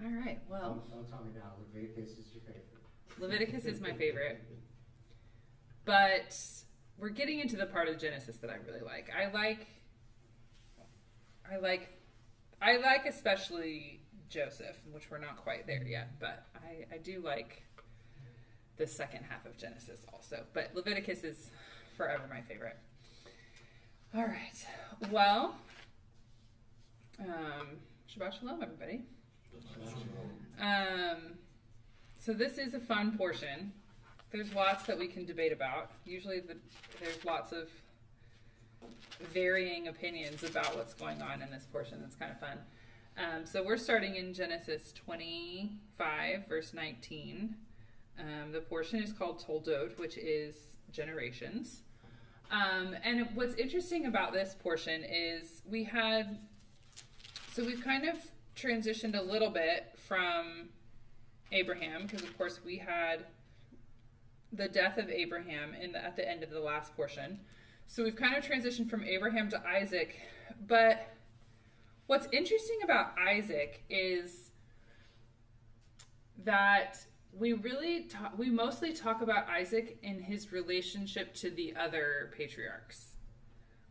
All right, well. Don't tell me now. Leviticus is your favorite. Leviticus is my favorite. But we're getting into the part of Genesis that I really like. I like especially Joseph, which we're not quite there yet, but I do like the second half of Genesis also. But Leviticus is forever my favorite. All right. Well, Shabbat Shalom, everybody. So this is a fun portion. There's lots that we can debate about. Usually there's lots of varying opinions about what's going on in this portion. That's kind of fun. So we're starting in Genesis 25, verse 19. The portion is called Toldot, which is generations. And what's interesting about this portion is we've kind of transitioned a little bit from Abraham, because of course we had the death of Abraham at the end of the last portion. So we've kind of transitioned from Abraham to Isaac. But what's interesting about Isaac is that we mostly talk about Isaac in his relationship to the other patriarchs.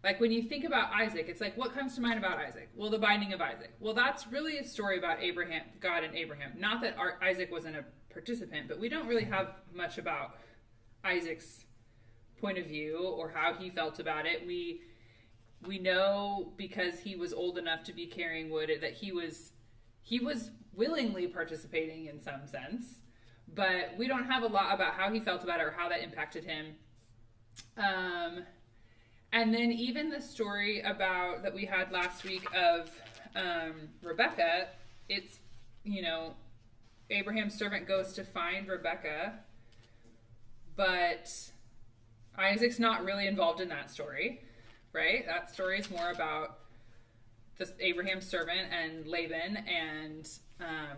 Like when you think about Isaac, it's like, what comes to mind about Isaac? Well, the binding of Isaac. Well, that's really a story about Abraham, God and Abraham. Not that Isaac wasn't a participant, but we don't really have much about Isaac's point of view or how he felt about it. We know because he was old enough to be carrying wood that he was willingly participating in some sense, but we don't have a lot about how he felt about it or how that impacted him. And then even the story that we had last week of Rebecca, it's, Abraham's servant goes to find Rebecca, but Isaac's not really involved in that story, right? That story is more about Abraham's servant and Laban and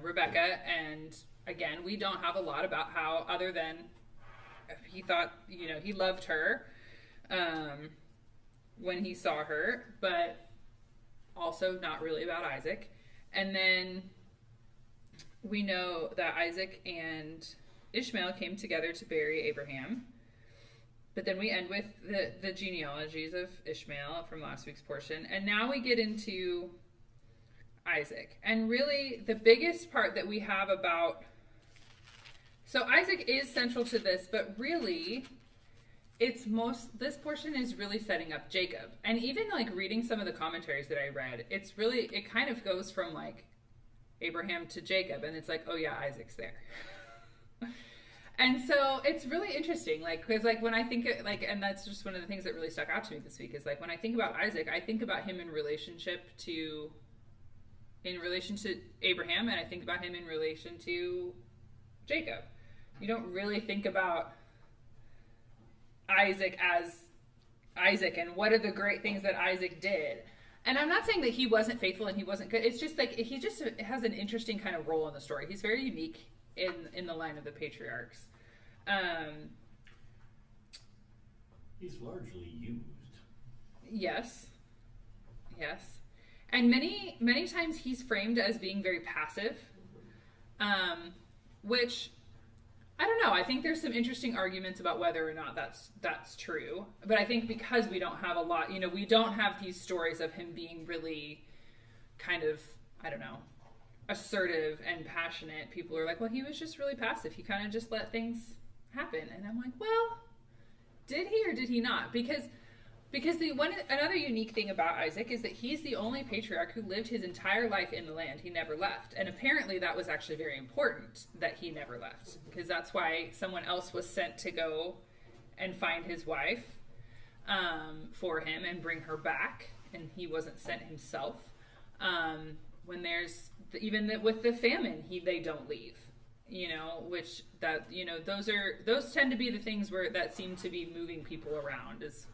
Rebecca. And again, we don't have a lot about how, other than he thought, he loved her when he saw her, but also not really about Isaac. And then we know that Isaac and Ishmael came together to bury Abraham. But then we end with the genealogies of Ishmael from last week's portion. And now we get into Isaac. And really the biggest part that we have about... So Isaac is central to this, but really this portion is really setting up Jacob. And even like reading some of the commentaries that I read, it kind of goes from like Abraham to Jacob. And it's like, oh yeah, Isaac's there. And so it's really interesting, like, because like when I think it, like, and that's just one of the things that really stuck out to me this week is like when I think about Isaac, I think about him in relation to Abraham, and I think about him in relation to Jacob. You don't really think about Isaac as Isaac and what are the great things that Isaac did. And I'm not saying that he wasn't faithful and he wasn't good. It's just like he just has an interesting kind of role in the story. He's very unique in the line of the patriarchs. He's largely used. Yes. And many times he's framed as being very passive, which I don't know. I think there's some interesting arguments about whether or not that's true. But I think because we don't have a lot, we don't have these stories of him being really kind of, I don't know, assertive and passionate. People are like, well, he was just really passive. He kind of just let things happen. And I'm like, well, did he or did he not? Because another unique thing about Isaac is that he's the only patriarch who lived his entire life in the land. He never left. And apparently that was actually very important that he never left, because that's why someone else was sent to go and find his wife for him and bring her back. And he wasn't sent himself. When there's with the famine, they don't leave, which that, those tend to be the things that seem to be moving people around, is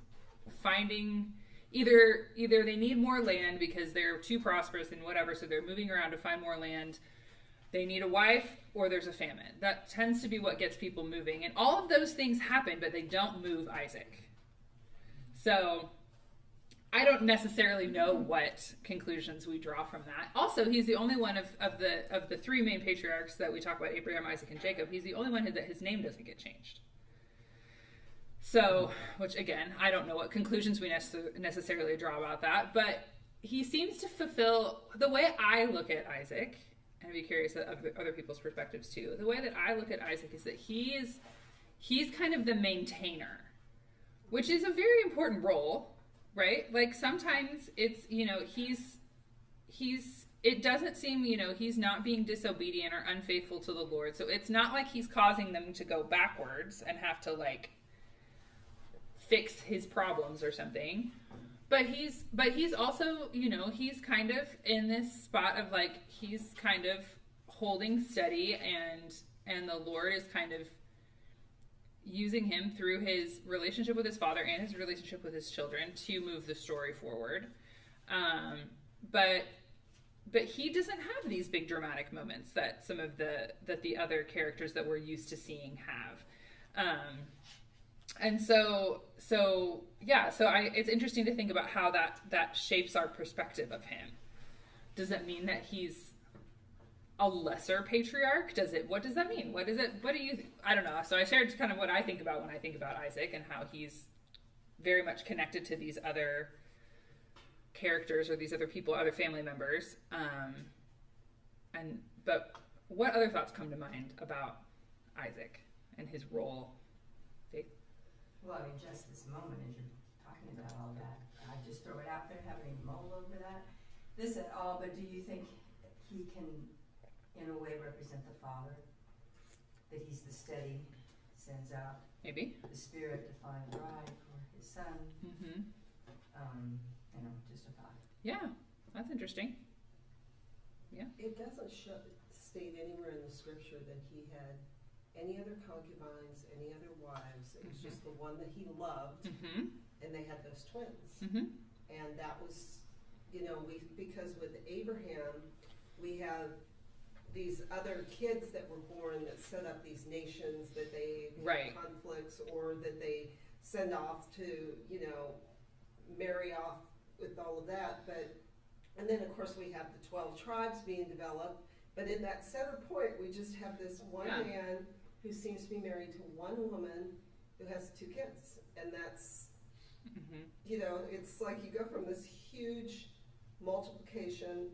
finding either they need more land because they're too prosperous and whatever, so they're moving around to find more land. They need a wife, or there's a famine. That tends to be what gets people moving. And all of those things happen, but they don't move Isaac. So I don't necessarily know what conclusions we draw from that. Also, he's the only one of the three main patriarchs that we talk about, Abraham, Isaac, and Jacob. He's the only one that his name doesn't get changed. So, which again, I don't know what conclusions we necessarily draw about that, but he seems to fulfill the way I look at Isaac, and I'd be curious of other people's perspectives too. The way that I look at Isaac is that he's kind of the maintainer, which is a very important role, right? Like sometimes it's, it doesn't seem, he's not being disobedient or unfaithful to the Lord. So it's not like he's causing them to go backwards and have to like fix his problems or something. But he's also, he's kind of in this spot of like, he's kind of holding steady and the Lord is kind of using him through his relationship with his father and his relationship with his children to move the story forward. But he doesn't have these big dramatic moments that some of the other characters that we're used to seeing have. And so it's interesting to think about how that shapes our perspective of him. Does it mean that he's a lesser patriarch? What does that mean? What do you, I don't know. So I shared kind of what I think about when I think about Isaac and how he's very much connected to these other characters or these other people, other family members. But what other thoughts come to mind about Isaac and his role? Faith? Well, I mean, just this moment as you're talking about all that, I just throw it out there, haven't even mulled over that. This at all, but do you think he can, in a way, represent the Father? That he's the steady, sends out Maybe. the Spirit to find a bride for his son? Mm-hmm. Just a thought. Yeah, that's interesting. Yeah. It doesn't state anywhere in the scripture that he had any other concubines, any other wives. It was just the one that he loved, and they had those twins. And that was, because with Abraham, we have these other kids that were born that set up these nations that they have conflicts or that they send off to, marry off with all of that. And then of course we have the 12 tribes being developed, but in that center point we just have this one man who seems to be married to one woman who has 2 kids. And that's, it's like you go from this huge multiplication,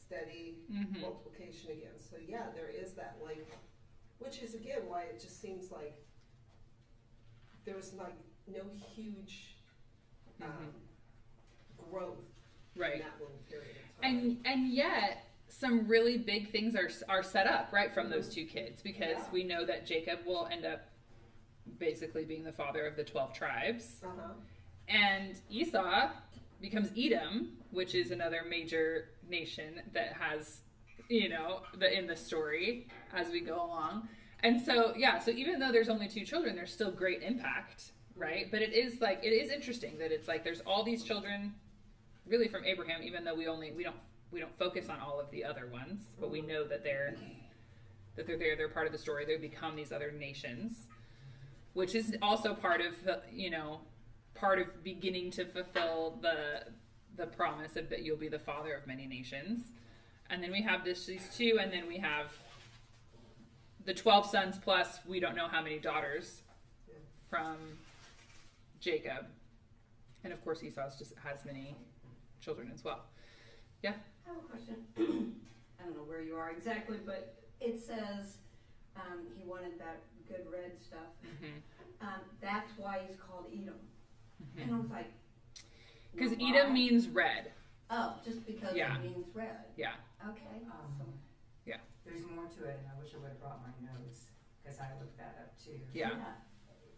steady multiplication again. So yeah, there is that like, which is again why it just seems like there's like no huge growth in that little period of time. And yet some really big things are set up right from those 2 kids, because we know that Jacob will end up basically being the father of the 12 tribes, and Esau becomes Edom, which is another major nation that has in the story as we go along. And so so even though there's only 2 children, there's still great impact, right? But it is interesting that it's like there's all these children really from Abraham, even though we don't focus on all of the other ones, but we know that they're there, they're part of the story. They become these other nations, which is also part of beginning to fulfill the promise of that you'll be the father of many nations. And then we have these 2, and then we have the 12 sons plus we don't know how many daughters from Jacob. And of course Esau just has many children as well. Yeah? I have a question. I don't know where you are exactly, but it says he wanted that good red stuff. That's why he's called Edom. And I was like, because Edom means red. Oh, just because it means red. Yeah. Okay. Yeah. There's more to it, and I wish I would have brought my notes, because I looked that up too. Yeah.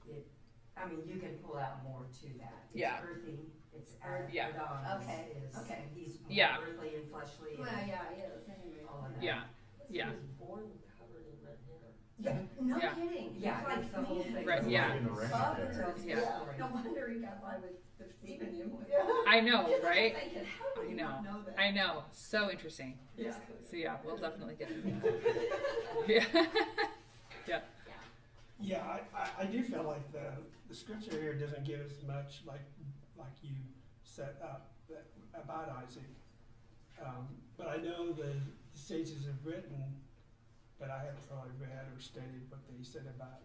You can pull out more to that. It's earthy. It's Adon. Okay. He's more earthly and fleshly. Well, he is anyway. All of that. Yeah. He was born covered in red hair. Yeah. No Yeah. kidding. Yeah, It's like, it's the whole thing. Right, yeah. In the rain Oh, there. Yeah. No wonder he got by with deceiving him. I know, right? Thinking, how do you I know. not know that? I know. So interesting. Yeah. So yeah, we'll definitely get into that. Yeah. Yeah, I do feel like the scripture here doesn't give as much like you set up about Isaac. But I know the sages have written, but I haven't really read or studied what they said about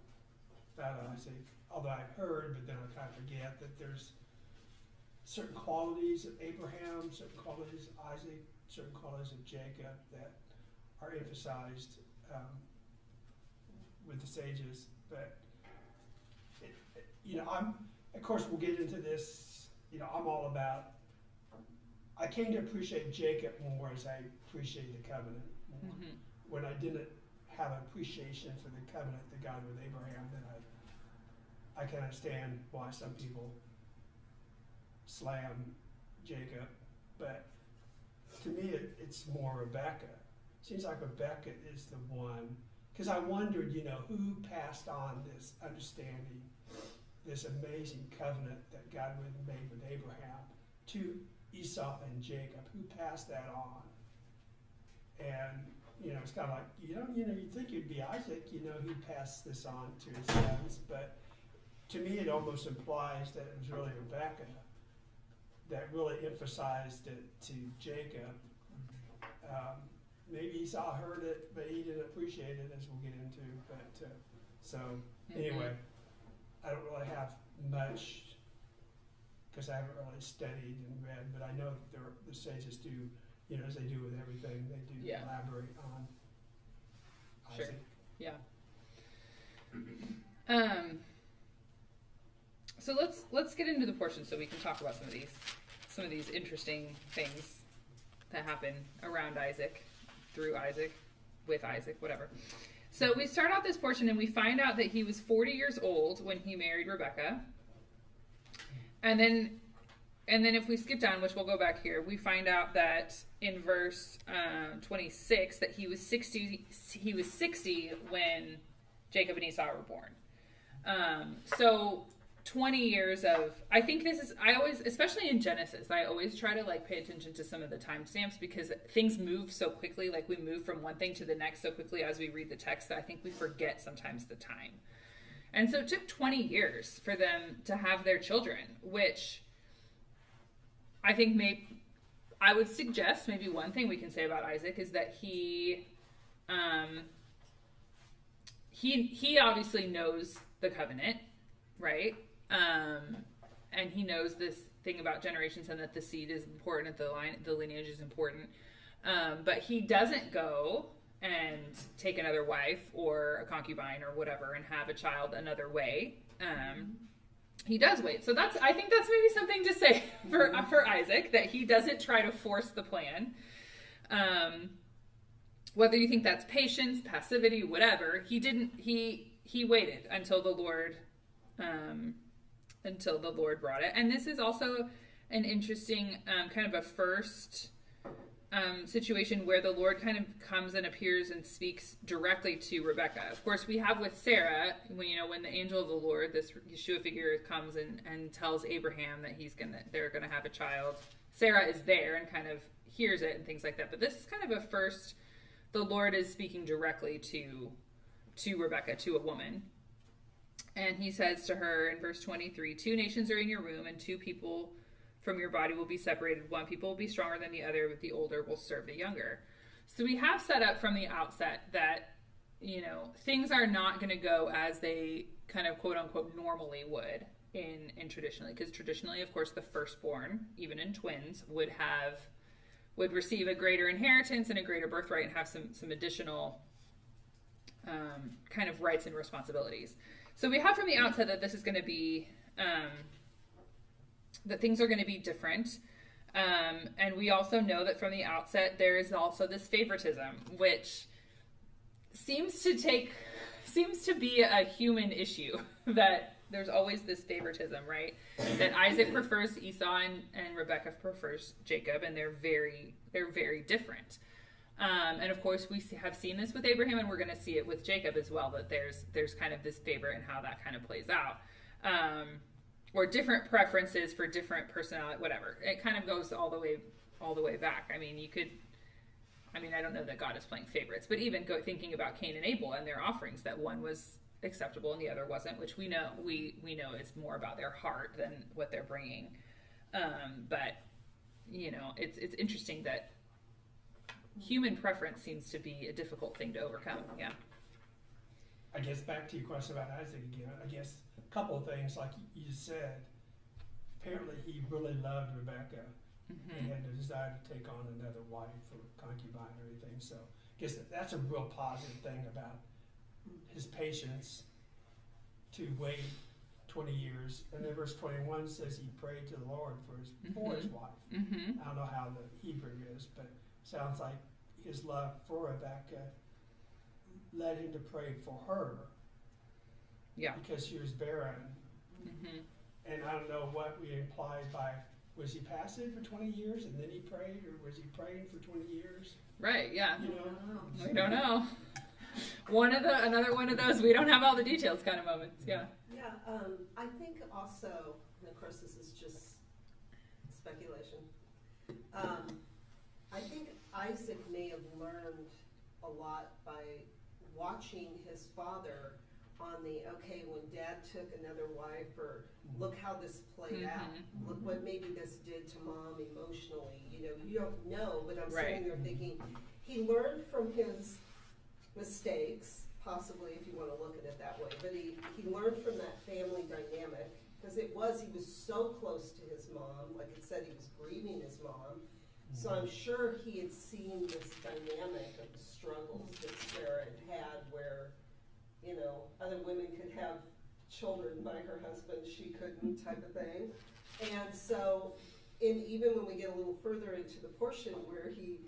Isaac. Although I've heard, but then I kind of forget that there's certain qualities of Abraham, certain qualities of Isaac, certain qualities of Jacob that are emphasized with the sages. But of course, we'll get into this. I'm all about. I came to appreciate Jacob more as I appreciate the covenant more. Mm-hmm. When I didn't have appreciation for the covenant that God with Abraham, then I can understand why some people slam Jacob. But to me, it's more Rebecca. Seems like Rebecca is the one, because I wondered, who passed on this understanding, this amazing covenant that God made with Abraham to Esau and Jacob. Who passed that on? And it's kind of like you'd think it'd be Isaac, who passed this on to his sons, but to me it almost implies that it was really Rebecca that really emphasized it to Jacob. Maybe Esau heard it, but he didn't appreciate it, as we'll get into. But anyway, I don't really have much because I haven't really studied and read, but I know that the sages do, as they do with everything, they do elaborate on Isaac. Sure. Yeah. So let's get into the portion so we can talk about some of these interesting things that happen around Isaac, through Isaac, with Isaac, whatever. So we start out this portion and we find out that he was 40 years old when he married Rebecca. And then if we skip down, which we'll go back here, we find out that in verse 26 that he was 60 when Jacob and Esau were born. So 20 years of, I think I always, especially in Genesis, I always try to pay attention to some of the timestamps because things move so quickly. We move from one thing to the next so quickly as we read the text that I think we forget sometimes the time. And so it took 20 years for them to have their children, which I think I would suggest maybe one thing we can say about Isaac is that he obviously knows the covenant, right? And he knows this thing about generations and that the seed is important, that the lineage is important. But he doesn't go and take another wife or a concubine or whatever and have a child another way. He does wait. So I think that's maybe something to say for Isaac, that he doesn't try to force the plan. Whether you think that's patience, passivity, whatever, he waited until the Lord brought it. And this is also an interesting kind of a first situation where the Lord kind of comes and appears and speaks directly to Rebecca. Of course, we have with Sarah, when the angel of the Lord, this Yeshua figure, comes and tells Abraham that they're gonna have a child. Sarah is there and kind of hears it and things like that. But this is kind of a first, the Lord is speaking directly to Rebecca, to a woman. And he says to her in verse 23, 2 nations are in your womb, and 2 people from your body will be separated. One people will be stronger than the other, but the older will serve the younger. So we have set up from the outset that, things are not going to go as they kind of quote unquote normally would in traditionally. Because traditionally, of course, the firstborn, even in twins, would receive a greater inheritance and a greater birthright and have some additional kind of rights and responsibilities. So we have from the outset that this is going to be, that things are going to be different. And we also know that from the outset, there is also this favoritism, which seems to be a human issue, that there's always this favoritism, right? That Isaac prefers Esau and Rebecca prefers Jacob, and they're very different. And of course, we have seen this with Abraham, and we're going to see it with Jacob as well, that there's kind of this favor and how that kind of plays out. Or different preferences for different personality, whatever. It kind of goes all the way back. I don't know that God is playing favorites, but even thinking about Cain and Abel and their offerings, that one was acceptable and the other wasn't, which we know is more about their heart than what they're bringing. But it's interesting that human preference seems to be a difficult thing to overcome. Yeah. I guess back to your question about Isaac again. I guess a couple of things, like you said. Apparently, he really loved Rebecca. He had the desire to take on another wife or concubine or anything. So I guess that's a real positive thing about his patience to wait 20 years. And then verse 21 says he prayed to the Lord for his wife. I don't know how the Hebrew is, but it sounds like his love for Rebecca led him to pray for her. Yeah. Because she was barren. And I don't know what we implied by, was he passive for 20 years and then he prayed, or was he praying for 20 years? Right, yeah. You know? We don't know. Another one of those we don't have all the details kind of moments. Yeah. Yeah, I think also, and of course this is just speculation, I think Isaac may have learned a lot by watching his father on okay, when dad took another wife, or look how this played out. Look what maybe this did to mom emotionally. You don't know, but I'm sitting there thinking, he learned from his mistakes, possibly, if you want to look at it that way, but he learned from that family dynamic, because he was so close to his mom. Like it said, he was grieving his mom. So I'm sure he had seen this dynamic of the struggles that Sarah had where, other women could have children by her husband, she couldn't, type of thing. And so, even when we get a little further into the portion where he,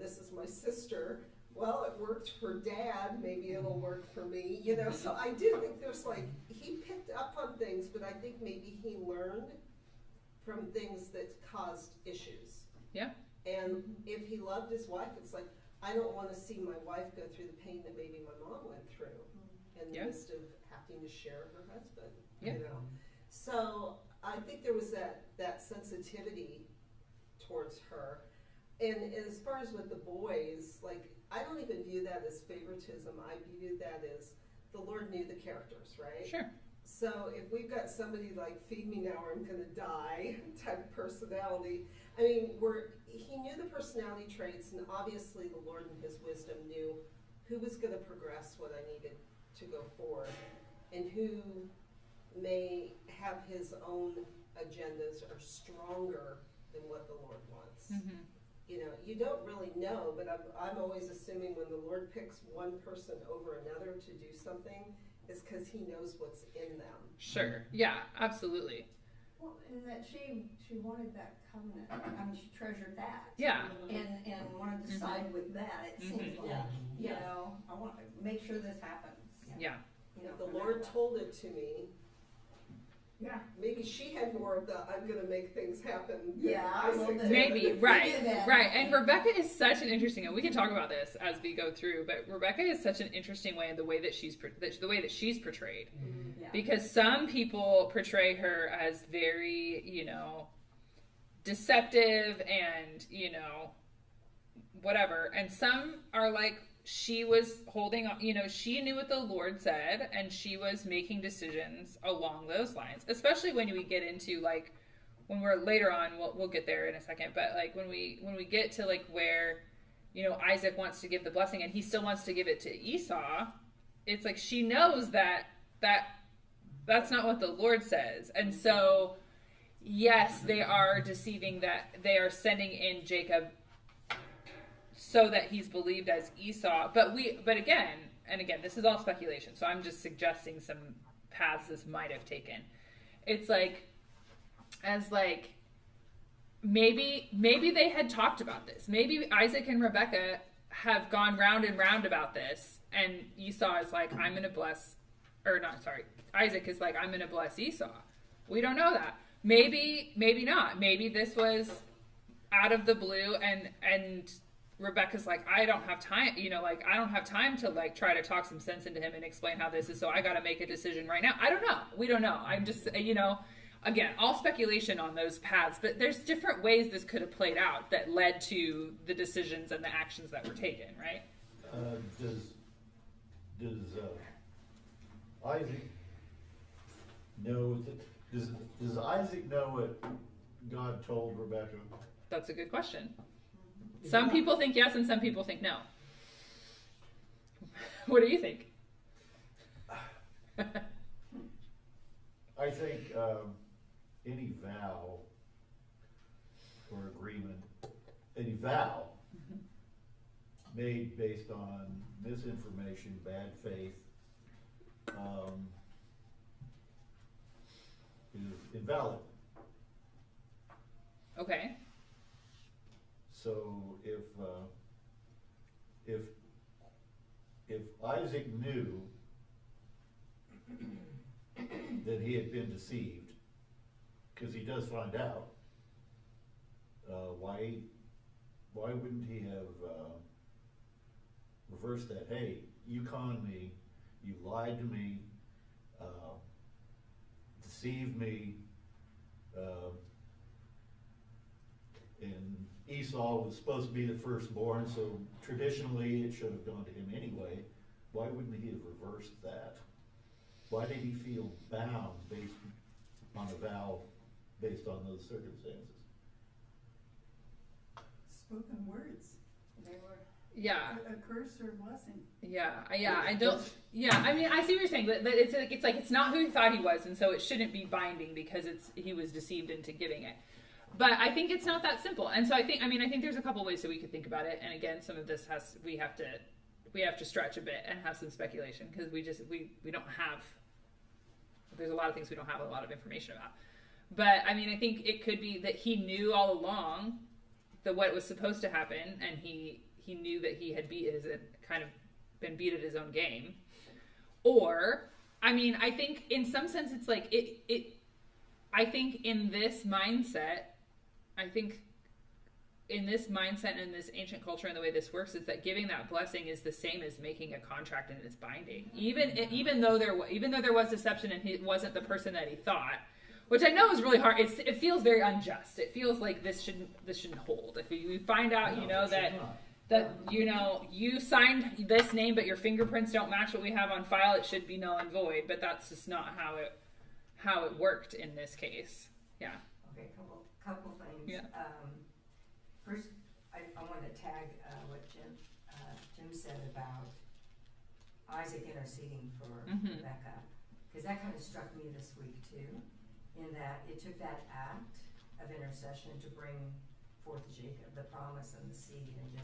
this is my sister, well, it worked for dad, maybe it'll work for me, So I do think there's he picked up on things, but I think maybe he learned from things that caused issues. Yeah. And if he loved his wife, it's like, I don't want to see my wife go through the pain that maybe my mom went through in the midst of having to share her husband, So I think there was that sensitivity towards her. And as far as with the boys, I don't even view that as favoritism. I view that as the Lord knew the characters, right? Sure. So if we've got somebody feed me now or I'm going to die type of personality, I mean, he knew the personality traits, and obviously the Lord in his wisdom knew who was going to progress what I needed to go forward, and who may have his own agendas are stronger than what the Lord wants. You don't really know, but I'm always assuming when the Lord picks one person over another to do something, it's because he knows what's in them. Sure. Yeah, absolutely. Well, and that she wanted that covenant. I mean, she treasured that. Yeah. And wanted to side with that. It seems like, I want to make sure this happens. Yeah. If the Lord told it to me, maybe she had more of the I'm going to make things happen. Maybe, right. And Rebecca is such an interesting, and we can talk about this as we go through, but Rebecca is such an interesting way in the way that she's portrayed. Because some people portray her as very, deceptive and, whatever. And some are like, she was holding on, she knew what the Lord said, and she was making decisions along those lines, especially when we get into when we're later on, we'll get there in a second, but when we get to where, Isaac wants to give the blessing and he still wants to give it to Esau, it's she knows that's not what the Lord says. And so, yes, they are deceiving, that they are sending in Jacob so that he's believed as Esau. But again, this is all speculation, so I'm just suggesting some paths this might have taken. It's maybe they had talked about this. Maybe Isaac and Rebecca have gone round and round about this, and Esau is I'm going to bless, Isaac is I'm going to bless Esau. We don't know that. Maybe not. Maybe this was out of the blue, and Rebecca's I don't have time, I don't have time to try to talk some sense into him and explain how this is, so I got to make a decision right now. I don't know. We don't know. I'm just, again, all speculation on those paths, but there's different ways this could have played out that led to the decisions and the actions that were taken, right? Does Isaac know that? Does Isaac know what God told Rebecca? That's a good question. Some people think yes, and some people think no. What do you think? I think any vow or agreement, any vow made based on misinformation, bad faith, is invalid. Okay. So if Isaac knew that he had been deceived, because he does find out, why wouldn't he have reversed that? Hey, you conned me, you lied to me, deceived me, and Esau was supposed to be the firstborn, so traditionally it should have gone to him anyway. Why wouldn't he have reversed that? Why did he feel bound based on a vow based on those circumstances? Spoken words. They were Yeah. a curse or blessing. Yeah. I don't. Yeah. I mean, I see what you're saying, but it's not who he thought he was, and so it shouldn't be binding because he was deceived into giving it. But I think it's not that simple, and so I think there's a couple ways that we could think about it. And again, some of this we have to stretch a bit and have some speculation because we don't have. There's a lot of things we don't have a lot of information about. But I mean, I think it could be that he knew all along that what was supposed to happen, and he knew that he had been beat at his own game. Or, I mean, I think in some sense it's like I think in this mindset and in this ancient culture and the way this works is that giving that blessing is the same as making a contract and it's binding. Even though there was deception and he wasn't the person that he thought, which I know is really hard. It feels very unjust. It feels like this shouldn't hold. If you find out, you signed this name, but your fingerprints don't match what we have on file, it should be null and void. But that's just not how it worked in this case. Yeah. Okay, couple things. Yeah. First, I want to tag what Jim said about Isaac interceding for Rebecca, because that kind of struck me this week too, in that it took that act of intercession to bring forth Jacob, the promise and the seed, and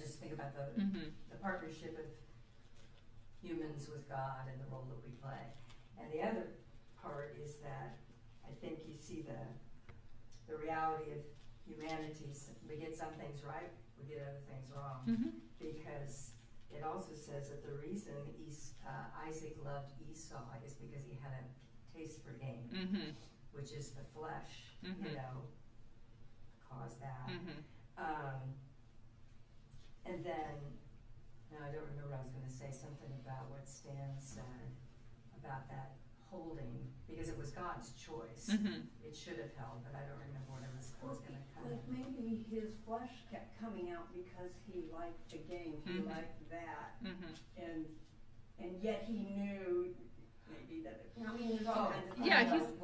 just think about the partnership of humans with God and the role that we play. And the other part is that I think you see the reality of humanity. We get some things right, we get other things wrong, because it also says that the reason Isaac loved Esau is because he had a taste for gain, which is the flesh, caused that. And then, now I don't remember what I was going to say, something about what Stan said about that holding, because it was God's choice. It should have held, but I don't remember what I was going to come. Like maybe his flesh kept coming out because he liked the game, he liked that, and yet he knew maybe that. There's all kinds of things.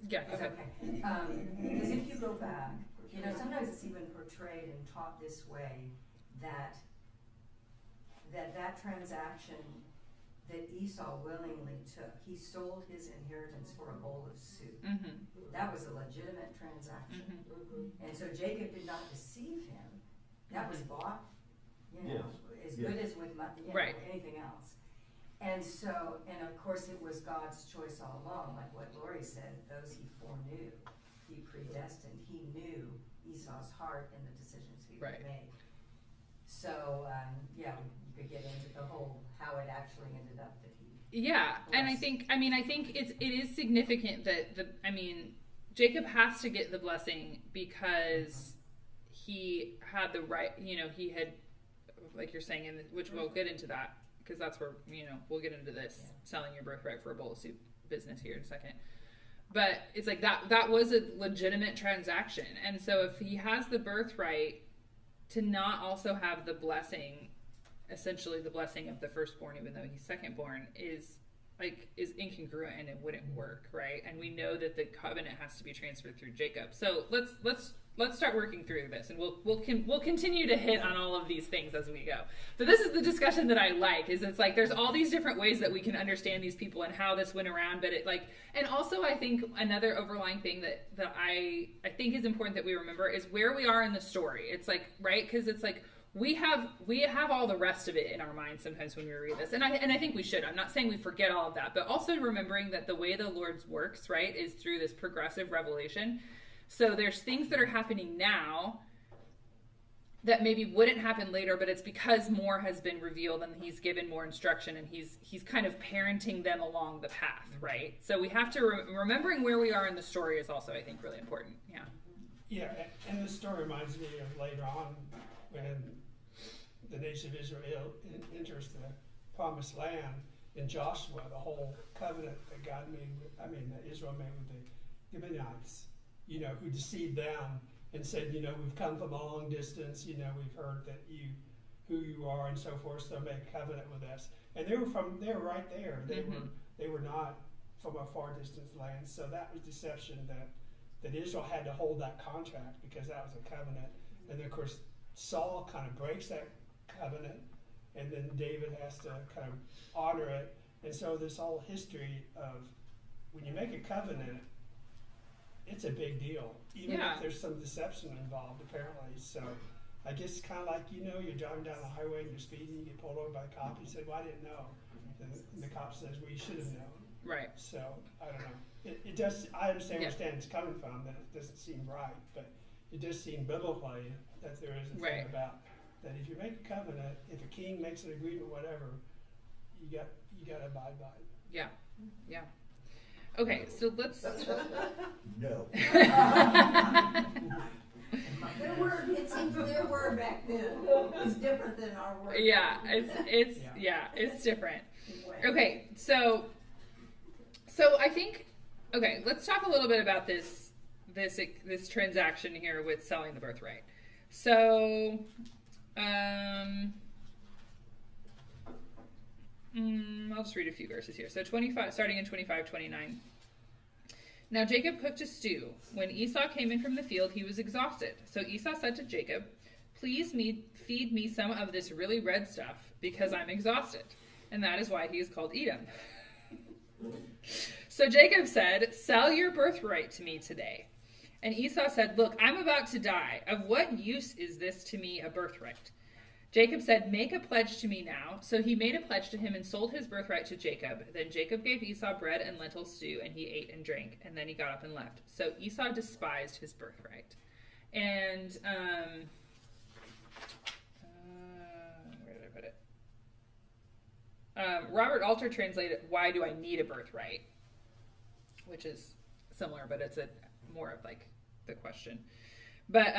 Yeah, it's okay. Because if you go back, sometimes it's even portrayed and taught this way that transaction that Esau willingly took. He sold his inheritance for a bowl of soup. That was a legitimate transaction. And so Jacob did not deceive him. That was bought, as good as with anything else. And so, and of course it was God's choice all along, like what Lori said, those he foreknew, he predestined. He knew Esau's heart and the decisions he would make. So, you could get into the whole how it actually ended up that he. Yeah, and I think it is significant that Jacob has to get the blessing because he had the right. He had, like you're saying, which we'll get into that because that's where we'll get into this selling your birthright for a bowl of soup business here in a second. But it's like that was a legitimate transaction, and so if he has the birthright, to not also have the blessing, essentially the blessing of the firstborn, even though he's secondborn, is like is incongruent and it wouldn't work, right? And we know that the covenant has to be transferred through Jacob. So let's start working through this, and we'll continue to hit on all of these things as we go. But this is the discussion that I like. Is it's like there's all these different ways that we can understand these people and how this went around. But it like, and also I think another overlying thing that I think is important that we remember is where we are in the story. It's like, right, because it's like. We have all the rest of it in our minds sometimes when we read this, and I think we should. I'm not saying we forget all of that, but also remembering that the way the Lord works, right, is through this progressive revelation. So there's things that are happening now that maybe wouldn't happen later, but it's because more has been revealed and He's given more instruction, and He's kind of parenting them along the path, right? So we have to remembering where we are in the story is also, I think, really important. Yeah. Yeah, and the story reminds me of later on when the nation of Israel enters the promised land in Joshua, the whole covenant that that Israel made with the Gibeonites, who deceived them and said, we've come from a long distance, we've heard that who you are and so forth, so make a covenant with us. And they were right there. They were not from a far distant land. So that was deception that Israel had to hold that contract because that was a covenant. And then of course Saul kind of breaks that covenant, and then David has to kind of honor it. And so this whole history of when you make a covenant, it's a big deal, even if there's some deception involved, apparently. So I guess kind of like, you're driving down the highway and you're speeding, you get pulled over by a cop, and you say, well, I didn't know. And the cop says, well, you should have known. Right. So, I don't know. It does, I understand where it's coming from, that it doesn't seem right, but it does seem biblically that there is a thing about that if you make a covenant, if a king makes an agreement, whatever, you got to abide by it. Yeah. Yeah. Okay, so let's. No. It seems their word back then is different than our word. Yeah, it's different. Okay, so I think let's talk a little bit about this transaction here with selling the birthright. So, I'll just read a few verses here. So 25, starting in 25:29. Now Jacob cooked a stew. When Esau came in from the field, he was exhausted. So Esau said to Jacob, "Please feed me some of this really red stuff, because I'm exhausted." And that is why he is called Edom. So Jacob said, "Sell your birthright to me today." And Esau said, "Look, I'm about to die. Of what use is this to me, a birthright?" Jacob said, "Make a pledge to me now." So he made a pledge to him and sold his birthright to Jacob. Then Jacob gave Esau bread and lentil stew, and he ate and drank. And then he got up and left. So Esau despised his birthright. And, where did I put it? Robert Alter translated, "Why do I need a birthright?" Which is similar, but it's more of like the question. But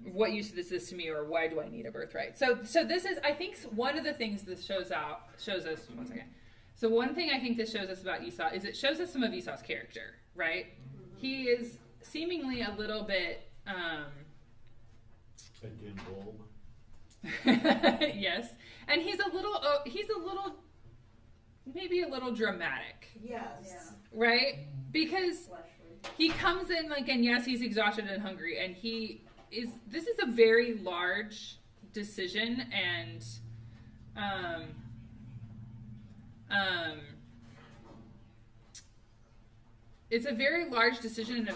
what use is this to me, or why do I need a birthright? So this is, I think, one of the things this shows us. 1 second. So one thing I think this shows us about Esau is it shows us some of Esau's character, right? He is seemingly a little bit. A dim bulb. Yes, and he's a little, maybe a little dramatic. Yes. Right? Because he comes in and yes, he's exhausted and hungry, and this is a very large decision, and it's a very large decision and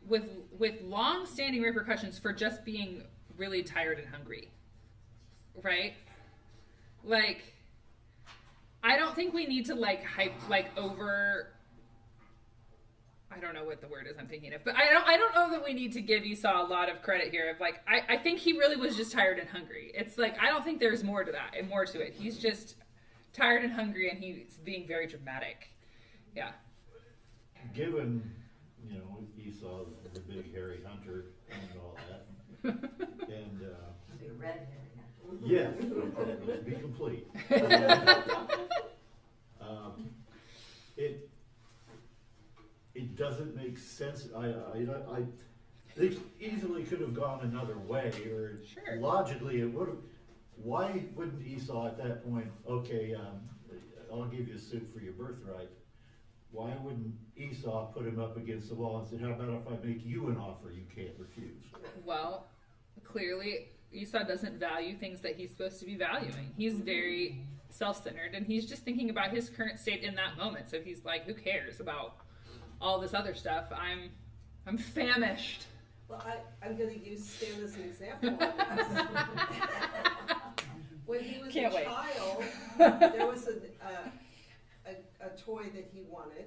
with long-standing repercussions for just being really tired and hungry, right? Like, I don't think we need to I don't know what the word is I'm thinking of, but I don't know that we need to give Esau a lot of credit here. I think he really was just tired and hungry. It's I don't think there's more to that and more to it. He's just tired and hungry, and he's being very dramatic. Yeah. Given, Esau, the big hairy hunter and all that, and The red hair. yes, to be complete. It doesn't make sense. I think easily could have gone another way, or logically it would have. Why wouldn't Esau at that point? Okay, I'll give you a suit for your birthright. Why wouldn't Esau put him up against the wall and say, how about if I make you an offer you can't refuse? Well, clearly Esau doesn't value things that he's supposed to be valuing. He's very self-centered, and he's just thinking about his current state in that moment. So he's like, who cares about all this other stuff? I'm famished. Well, I'm going to use Stan as an example. When he was Can't a wait. child, there was a toy that he wanted,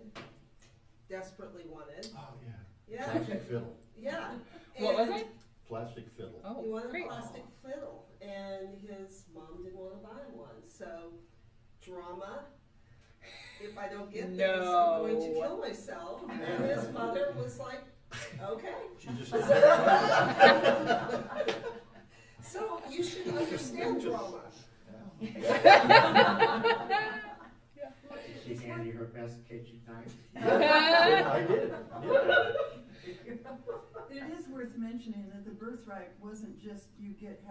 desperately wanted. Oh, yeah. Yeah. Plastic fiddle. Yeah. What was And it? Plastic fiddle. Oh, He wanted great. a plastic fiddle, and his mom didn't want to buy him one. So, drama. If I don't get this, I'm going to kill myself. And his mother was like, okay. She just So you should understand drama. She handed you her best kitchen knife. I did. Yeah. It is worth mentioning that the birthright wasn't just you get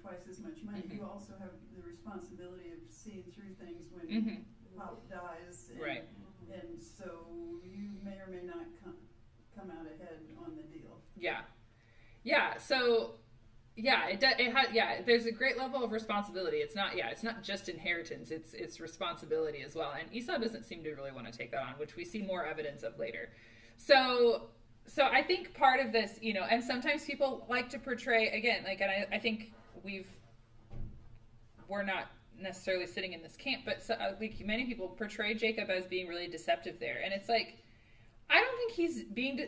twice as much money. Mhm. You also have the responsibility of seeing through things when Mhm. Pop dies. And, Right. And so you may or may not come out ahead on the deal. Yeah. Yeah. So, yeah, there's a great level of responsibility. It's not just inheritance. It's responsibility as well. And Esau doesn't seem to really want to take that on, which we see more evidence of later. So I think part of this, and sometimes people like to portray, again, and I think we're not necessarily sitting in this camp, but many people portray Jacob as being really deceptive there. And it's like, I don't think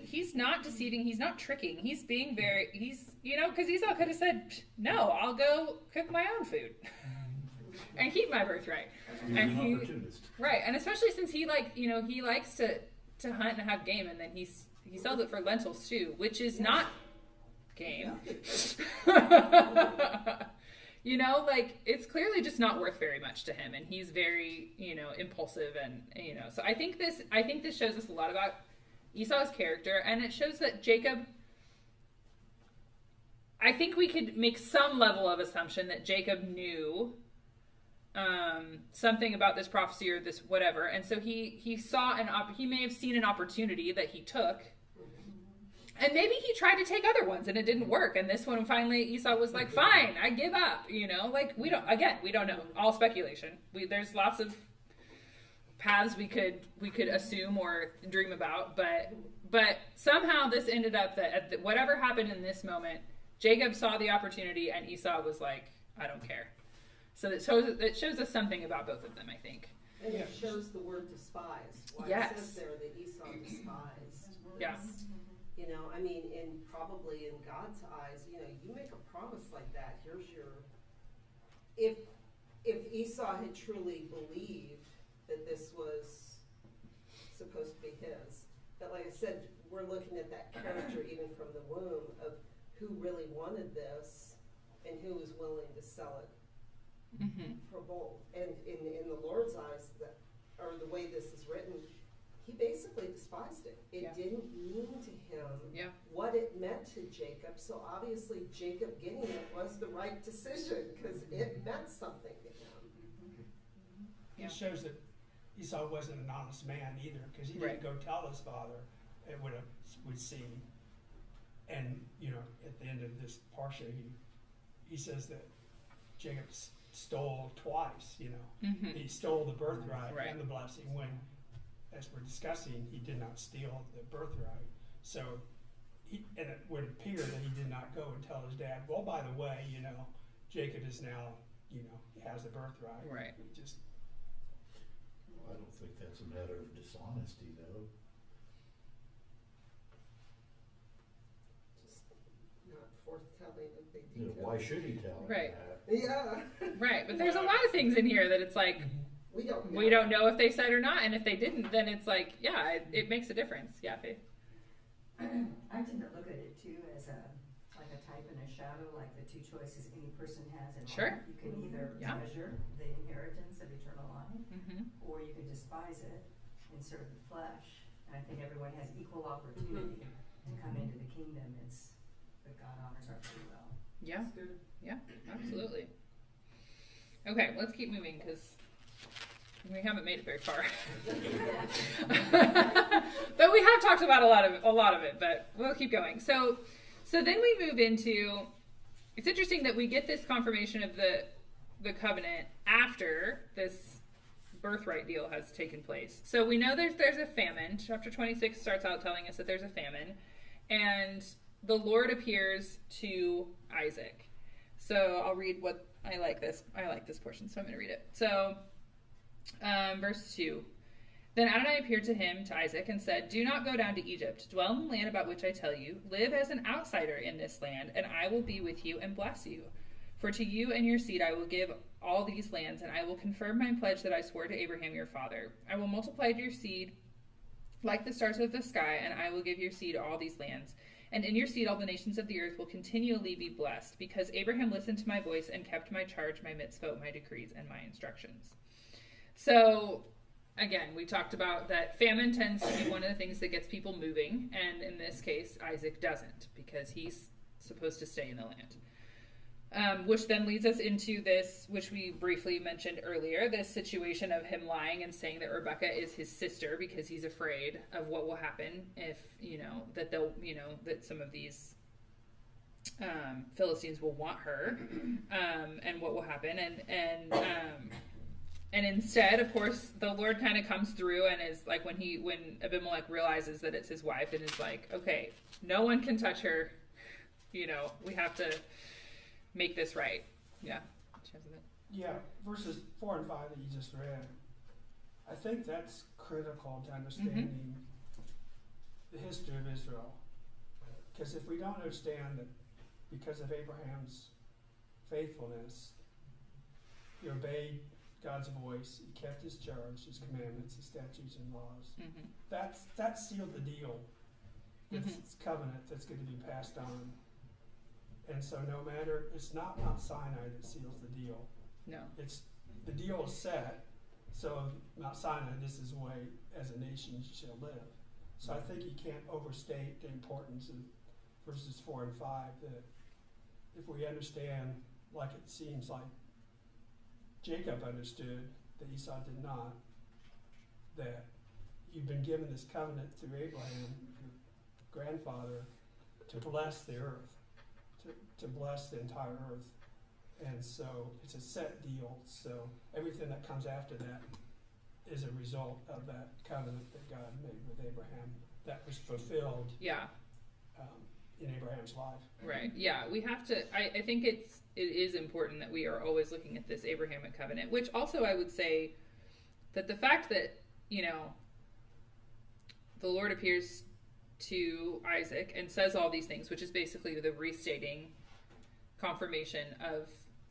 he's not deceiving, he's not tricking, he's being because Esau could have said, no, I'll go cook my own food and keep my birthright. He's And an opportunist. right, and especially since he he likes to hunt and have game, and then he sells it for lentil stew, which is not game. It's clearly just not worth very much to him, and he's very, impulsive, and so I think this shows us a lot about Esau's character, and it shows that Jacob, I think we could make some level of assumption that Jacob knew something about this prophecy or this whatever, and so he saw he may have seen an opportunity that he took. And maybe he tried to take other ones and it didn't work. And this one, finally, Esau was like, fine, I give up. We don't know. All speculation. There's lots of paths we could assume or dream about. But somehow this ended up that whatever happened in this moment, Jacob saw the opportunity and Esau was like, I don't care. So it shows us something about both of them, I think. And it shows the word despise. Why Yes. it says there that Esau despised. Yeah. And probably in God's eyes, you make a promise like that, here's your... If Esau had truly believed that this was supposed to be his, but like I said, we're looking at that character even from the womb of who really wanted this and who was willing to sell it for both. And in the Lord's eyes, or the way this is written, he basically despised it. It didn't mean to him what it meant to Jacob. So obviously Jacob getting it was the right decision because it meant something to him. It shows that Esau wasn't an honest man either, because he didn't go tell his father. It would seem, and at the end of this parsha, he says that Jacob stole twice. He stole the birthright and the blessing when, as we're discussing, he did not steal the birthright. So, and it would appear that he did not go and tell his dad, well, by the way, Jacob is now, he has the birthright. Right. He just... I don't think that's a matter of dishonesty, though. Just not forthtelling of the details. Why should he tell him Right. that? Yeah. Right, but there's a lot of things in here that it's like, We don't know if they said or not, and if they didn't, then it's like, it makes a difference. Yeah, Faith. I tend to look at it too as like a type and a shadow, like the two choices any person has in Sure. life. You can either treasure the inheritance of eternal life, or you can despise it and serve the flesh. And I think everyone has equal opportunity to come into the kingdom. But God honors our free will. Yeah. Yeah, absolutely. Okay, let's keep moving because we haven't made it very far. But we have talked about a lot of it, but we'll keep going. So then we move into, it's interesting that we get this confirmation of the covenant after this birthright deal has taken place. So we know there's a famine. Chapter 26 starts out telling us that there's a famine, and the Lord appears to Isaac. So I'll read what I like this portion, so I'm going to read it. So verse 2. Then Adonai appeared to him, to Isaac, and said, "Do not go down to Egypt. Dwell in the land about which I tell you. Live as an outsider in this land, and I will be with you and bless you. For to you and your seed I will give all these lands, and I will confirm my pledge that I swore to Abraham your father. I will multiply your seed like the stars of the sky, and I will give your seed all these lands. And in your seed all the nations of the earth will continually be blessed, because Abraham listened to my voice and kept my charge, my mitzvot, my decrees, and my instructions." So, again, we talked about that famine tends to be one of the things that gets people moving, and in this case, Isaac doesn't, because he's supposed to stay in the land. Which then leads us into this, which we briefly mentioned earlier, this situation of him lying and saying that Rebecca is his sister because he's afraid of what will happen if, that some of these Philistines will want her, and what will happen. And instead, of course, the Lord kind of comes through and is like, when Abimelech realizes that it's his wife, and is like, okay, no one can touch her. We have to make this right. Yeah. Yeah, verses 4 and 5 that you just read, I think that's critical to understanding the history of Israel. Because if we don't understand that because of Abraham's faithfulness, he obeyed God's voice, he kept his charge, his commandments, his statutes and laws. That sealed the deal. It's covenant that's going to be passed on. And so no matter, it's not Mount Sinai that seals the deal. No. It's, the deal is set, so Mount Sinai, this is the way as a nation you shall live. So I think you can't overstate the importance of verses 4 and 5, that if we understand, like it seems like Jacob understood, that Esau did not, that you've been given this covenant through Abraham, your grandfather, to bless the earth. To bless the entire earth. And so it's a set deal. So everything that comes after that is a result of that covenant that God made with Abraham that was fulfilled in Abraham's life. Right. Yeah, we have to, I think it is important that we are always looking at this Abrahamic covenant, which also I would say that the fact that, the Lord appears to Isaac and says all these things, which is basically the restating confirmation of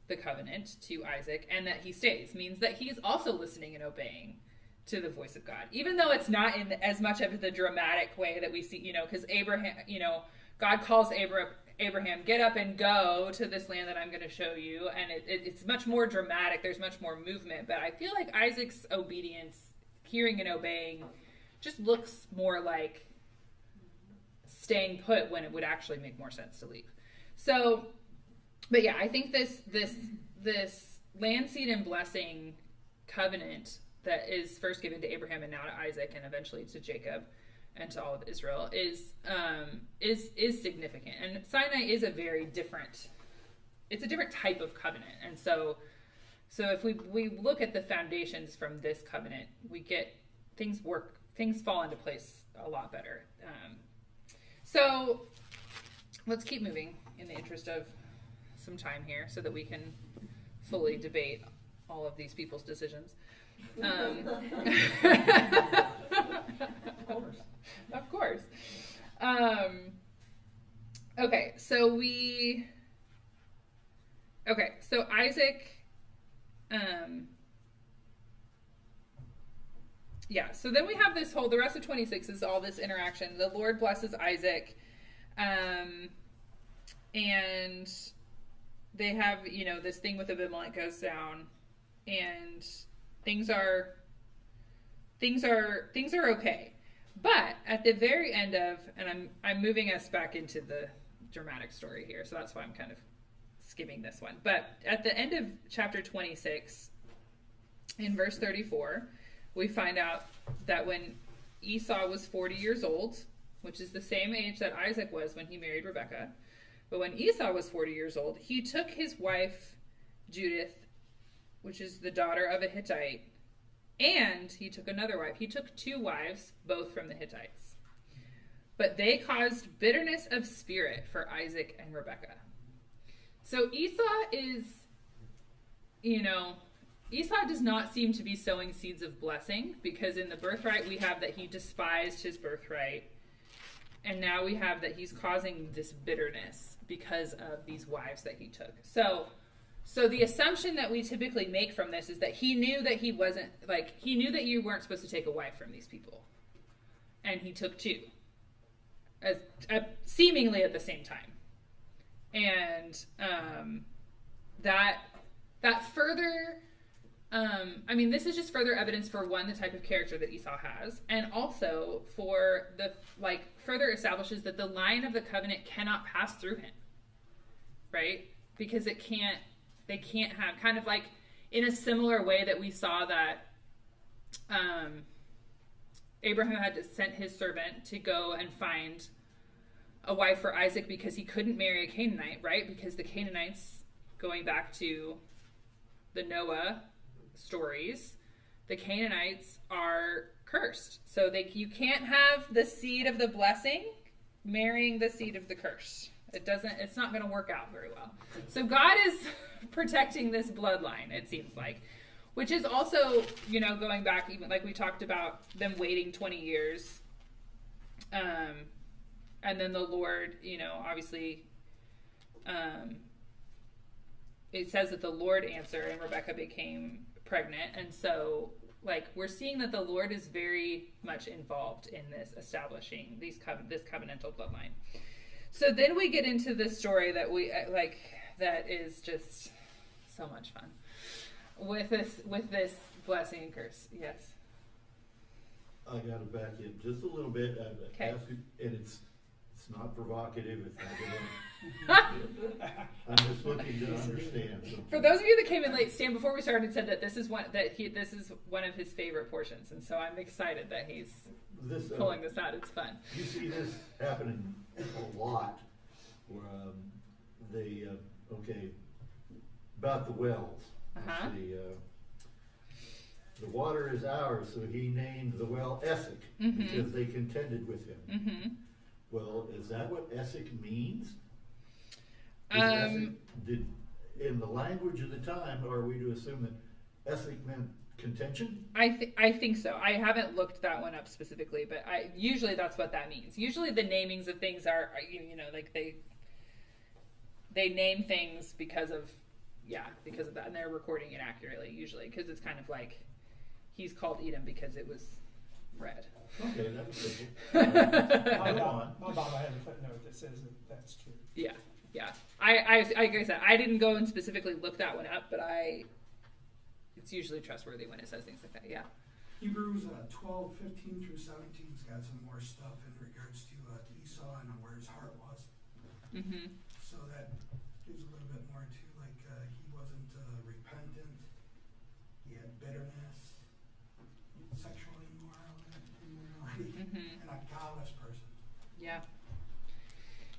the covenant to Isaac, and that he stays, means that he's also listening and obeying to the voice of God, even though it's not in as much of the dramatic way that we see, because Abraham, God calls Abraham, get up and go to this land that I'm going to show you, and it's much more dramatic, there's much more movement, but I feel like Isaac's obedience, hearing and obeying, just looks more like staying put when it would actually make more sense to leave. So, but yeah, I think this land seed and blessing covenant that is first given to Abraham and now to Isaac and eventually to Jacob and to all of Israel is significant. And Sinai is a different type of covenant. And so if we look at the foundations from this covenant, we get things fall into place a lot better. So let's keep moving in the interest of some time here so that we can fully debate all of these people's decisions. Of course. Okay, so Isaac, so then we have the rest of 26 is all this interaction. The Lord blesses Isaac, and they have, this thing with Abimelech goes down, and things are okay. But at the very end of, and I'm moving us back into the dramatic story here, so that's why I'm kind of skimming this one. But at the end of chapter 26, in verse 34, we find out that when Esau was 40 years old, which is the same age that Isaac was when he married Rebekah, but when Esau was 40 years old, he took his wife Judith, which is the daughter of a Hittite, and he took another wife. He took 2 wives, both from the Hittites. But they caused bitterness of spirit for Isaac and Rebekah. So Esau is, Esau does not seem to be sowing seeds of blessing, because in the birthright we have that he despised his birthright. And now we have that he's causing this bitterness because of these wives that he took. So the assumption that we typically make from this is that he knew that he knew that you weren't supposed to take a wife from these people. And he took 2. Seemingly at the same time. And that further, this is just further evidence for, one, the type of character that Esau has, and also for the, further establishes that the line of the covenant cannot pass through him, right? Because they can't have, kind of like in a similar way that we saw that Abraham had to send his servant to go and find a wife for Isaac because he couldn't marry a Canaanite, right? Because the Canaanites, going back to the Noah stories, the Canaanites are cursed. So you can't have the seed of the blessing marrying the seed of the curse. It's not going to work out very well. So God is protecting this bloodline, it seems like. Which is also, going back, even like we talked about them waiting 20 years. And then the Lord, obviously, it says that the Lord answered and Rebekah became pregnant. And so, we're seeing that the Lord is very much involved in this, establishing this covenantal bloodline. So then we get into this story that that is just so much fun. With this blessing and curse. Yes. I got to back in just a little bit. Okay. And it's not provocative. It's not I'm just looking to understand something. For those of you that came in late, Stan, before we started, said that this is one of his favorite portions, and so I'm excited that he's pulling this out. It's fun. You see this happening a lot, where about the wells. Uh-huh. The water is ours, so he named the well Essek, because they contended with him. Mm-hmm. Well, is that what Essek means? Um, In the language of the time, are we to assume that Essek meant contention? I think so. I haven't looked that one up specifically, but usually that's what that means. Usually the namings of things are they name things because of that, and they're recording it accurately usually, because it's kind of like he's called Edom because it was red. Okay, that's simple. My Go on. Bible has a footnote that says that's true. Yeah. I like I said, I didn't go and specifically look that one up, but it's usually trustworthy when it says things like that. Yeah. Hebrews 12, 15 through 17's got some more stuff in regards to Esau and where his heart was. Mm-hmm. So that gives a little bit more to he wasn't repentant. He had bitterness, sexual immorality, and a godless person. Yeah.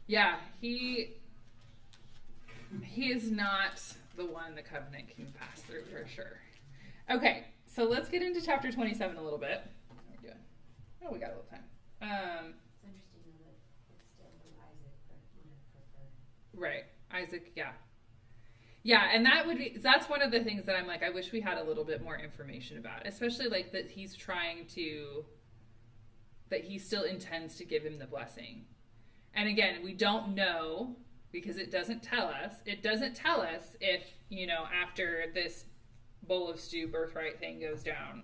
Yeah, he is not the one the covenant can pass through for sure. Okay, so let's get into chapter 27 a little bit. How are we doing? Oh, we got a little time. It's interesting though that it's still Isaac, but prefer. Right, Isaac, yeah. Yeah, and that's one of the things that I'm like, I wish we had a little bit more information about, especially that he still intends to give him the blessing. And again, we don't know, because it doesn't tell us. It doesn't tell us if, after this bowl of stew birthright thing goes down,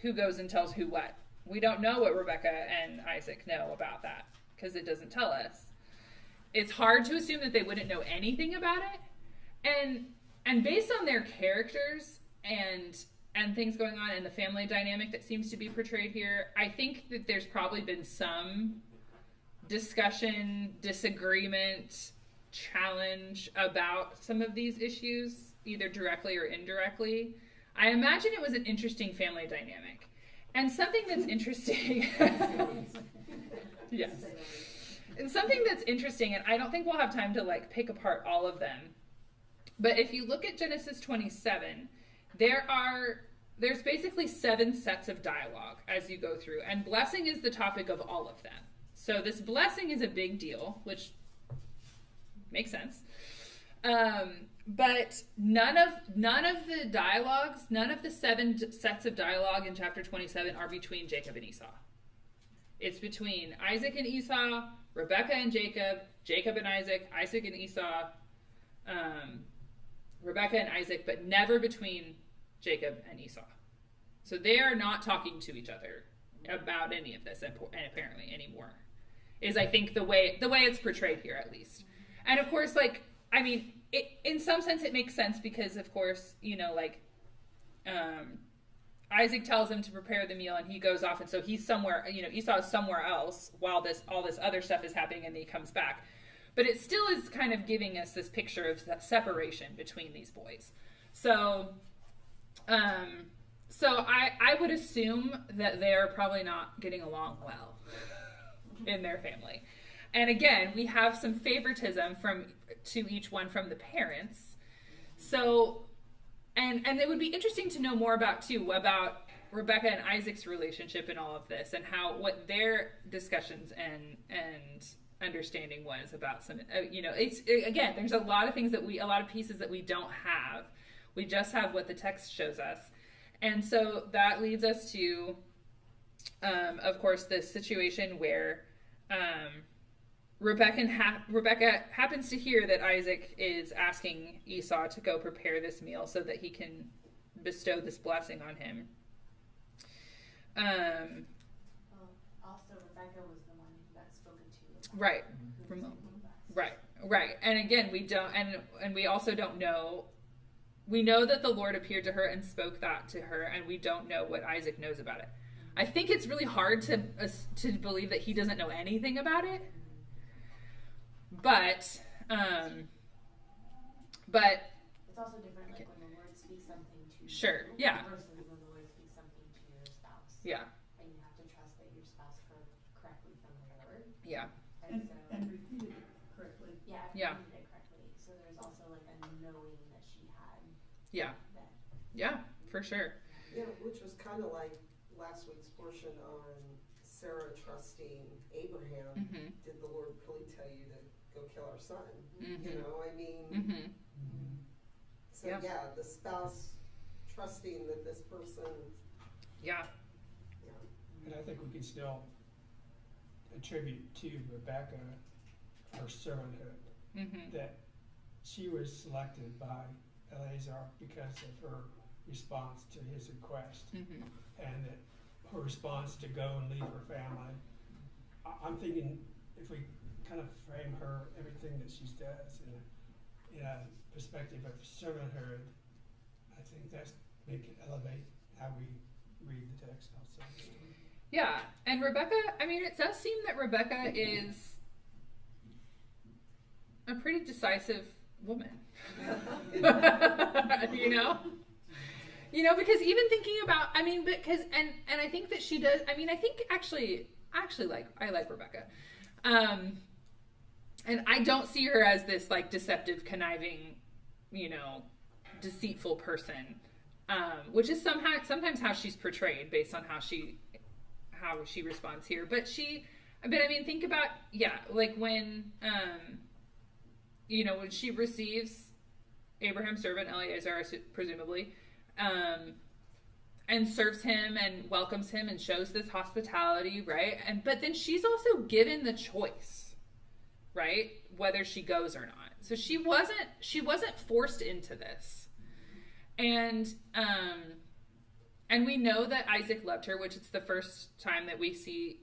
who goes and tells who what. We don't know what Rebekah and Isaac know about that, because it doesn't tell us. It's hard to assume that they wouldn't know anything about it. And based on their characters and things going on and the family dynamic that seems to be portrayed here, I think that there's probably been some discussion, disagreement, challenge about some of these issues. either directly or indirectly. I imagine it was an interesting family dynamic. And something that's interesting, yes. And something that's interesting, and I don't think we'll have time to like pick apart all of them, but if you look at Genesis 27, there's basically 7 sets of dialogue as you go through, and blessing is the topic of all of them. So this blessing is a big deal, which makes sense. But none of the dialogues, none of the 7 sets of dialogue in chapter 27 are between Jacob and Esau. It's between Isaac and Esau, Rebekah and Jacob, Jacob and Isaac, Isaac and Esau, Rebekah and Isaac, but never between Jacob and Esau. So they are not talking to each other about any of this, and apparently anymore, is I think the way it's portrayed here, at least. And of course, like, I mean, in some sense it makes sense because, of course, you know, like, Isaac tells him to prepare the meal and he goes off, and so he's somewhere, you know, Esau is somewhere else while all this other stuff is happening, and then he comes back. But it still is kind of giving us this picture of that separation between these boys. So I would assume that they're probably not getting along well in their family. And again, we have some favoritism to each one from the parents. So, and it would be interesting to know more about Rebekah and Isaac's relationship in all of this, and what their discussions and understanding was about some, you know, again, there's a lot of pieces that we don't have. We just have what the text shows us. And so that leads us to, of course, this situation where Rebekah happens to hear that Isaac is asking Esau to go prepare this meal so that he can bestow this blessing on him. Also, Rebekah was the one who got spoken to. Right. Right. And again, we don't, and we also don't know. We know that the Lord appeared to her and spoke that to her, and we don't know what Isaac knows about it. I think it's really hard to believe that he doesn't know anything about it. But it's also different, like when the Lord speaks something to you. Sure, yeah. Versus when the Lord speaks something to your spouse. Yeah. And you have to trust that your spouse heard correctly from the Lord. Yeah. And repeated it correctly. Yeah. Yeah. Repeated it correctly. So there's also like a knowing that she had. Yeah. That. Yeah, for sure. Yeah, which was kind of like last week's portion on Sarah trusting Abraham. Mm-hmm. Did the Lord really tell you to go kill our son? Mm-hmm. You know, I mean, so Yeah. yeah, the spouse trusting that this person, Yeah. And I think we can still attribute to Rebekah her servanthood, Mm-hmm. that she was selected by Eleazar because of her response to his request, Mm-hmm. and that her response to go and leave her family. I'm thinking if we kind of frame her, everything that she does in a perspective of servanthood, I think that's make it elevate how we read the text also. Yeah, and Rebekah, I mean, it does seem that Rebekah is a pretty decisive woman. You know, because even thinking about, I mean, because, and I think that she does, I mean, I think actually I like Rebekah. And I don't see her as this like deceptive, conniving, you know, deceitful person, which is sometimes how she's portrayed based on how she responds here. But I mean, think about, like when, you know, when she receives Abraham's servant Eliezer, presumably, and serves him and welcomes him and shows this hospitality, right? But then she's also given the choice, right, whether she goes or not. So she wasn't forced into this, and we know that Isaac loved her, which it's the first time that we see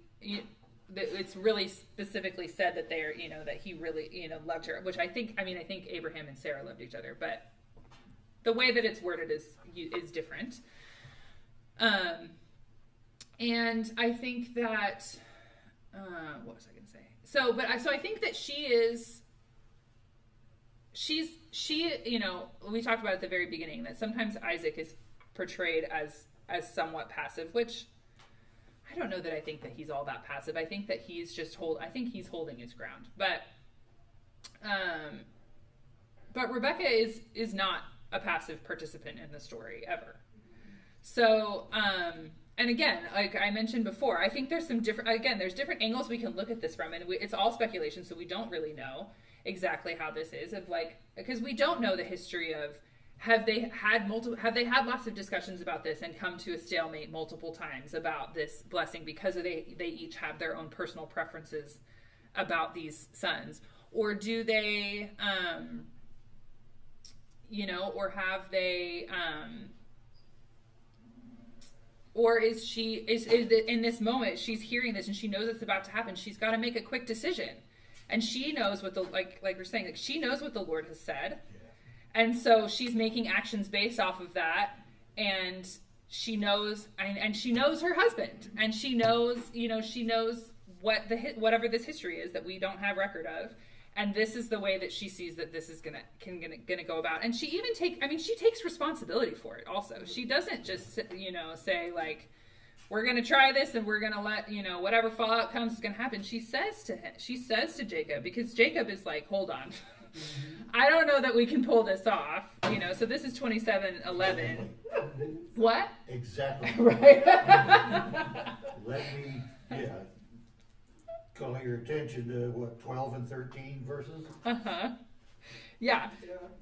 that it's really specifically said that they're, you know, that he really, you know, loved her, which I think Abraham and Sarah loved each other, but the way that it's worded is different. And I think that, what was I going to say? So I think that she you know, we talked about at the very beginning that sometimes Isaac is portrayed as somewhat passive, which I don't know that I think that he's all that passive. I think that he's just he's holding his ground. But Rebecca is not a passive participant in the story ever. So, and again, like I mentioned before, I think there's there's different angles we can look at this from, and it's all speculation, so we don't really know exactly how this is, because we don't know the history of, have they had lots of discussions about this and come to a stalemate multiple times about this blessing because they each have their own personal preferences about these sons, or do they, or have they, or is in this moment she's hearing this and she knows it's about to happen, she's got to make a quick decision, and she knows what like we're saying, like she knows what the Lord has said, and so she's making actions based off of that, and she knows, and she knows her husband, and she knows whatever this history is that we don't have record of. And this is the way that she sees that this is gonna go about. And she even she takes responsibility for it also. She doesn't just, say like, we're gonna try this and we're gonna let, whatever fallout comes is gonna happen. She says to Jacob, because Jacob is like, hold on. I don't know that we can pull this off, so this is 27:11. What? Exactly. Right. Let me, call your attention to 12 and 13 verses? Yeah.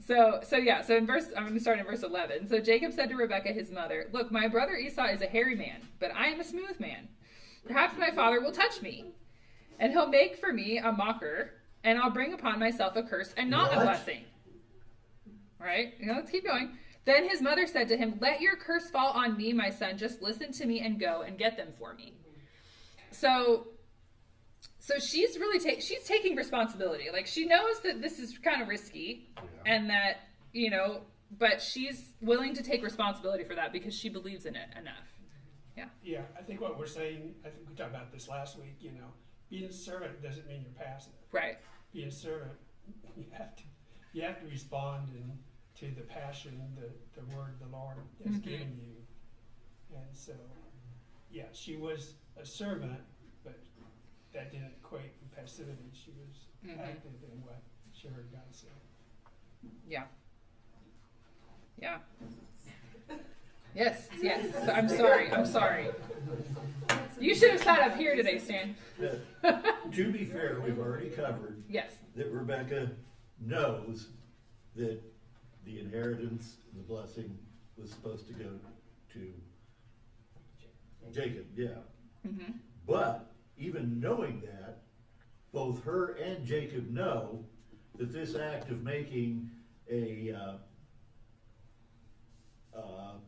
So I'm going to start in verse 11. So Jacob said to Rebekah, his mother, look, my brother Esau is a hairy man, but I am a smooth man. Perhaps my father will touch me, and he'll make for me a mocker, and I'll bring upon myself a curse and not a blessing. All right? Let's keep going. Then his mother said to him, let your curse fall on me, my son. Just listen to me and go and get them for me. So she's really she's taking responsibility. Like, she knows that this is kind of risky, and that, but she's willing to take responsibility for that because she believes in it enough. Yeah. Yeah, I think what we're saying, I think we talked about this last week, being a servant doesn't mean you're passive. Right. Being a servant, you have to respond to the passion, the word the Lord has given you. And so, yeah, she was a servant, but that didn't equate with passivity. She was active in what she heard God say. Yeah. Yeah. Yes. So I'm sorry. You should have sat up here today, Stan. To be fair, we've already covered that Rebecca knows that the inheritance, the blessing, was supposed to go to Jacob. Yeah. Mm-hmm. But even knowing that, both her and Jacob know that this act of making a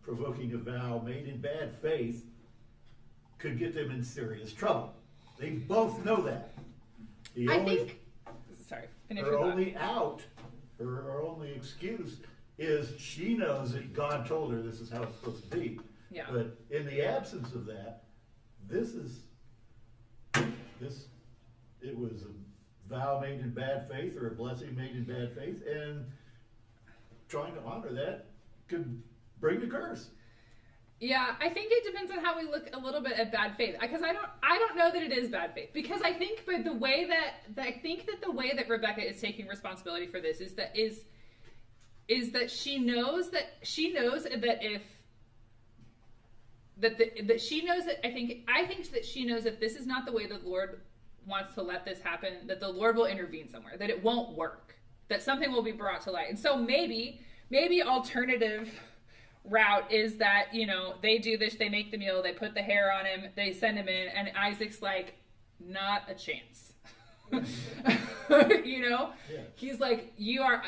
provoking a vow made in bad faith could get them in serious trouble. They both know that. Her only excuse is she knows that God told her this is how it's supposed to be. Yeah. But in the absence of that, it was a vow made in bad faith or a blessing made in bad faith, and trying to honor that could bring a curse. Yeah, I think it depends on how we look a little bit at bad faith, because I don't know that it is bad faith, because I think the way that Rebecca is taking responsibility for this is that she knows that she knows that if this is not the way the Lord wants to let this happen, that the Lord will intervene somewhere, that it won't work, that something will be brought to light. And so maybe alternative route is that, they do this, they make the meal, they put the hair on him, they send him in, and Isaac's like, not a chance. Yeah. He's like, you are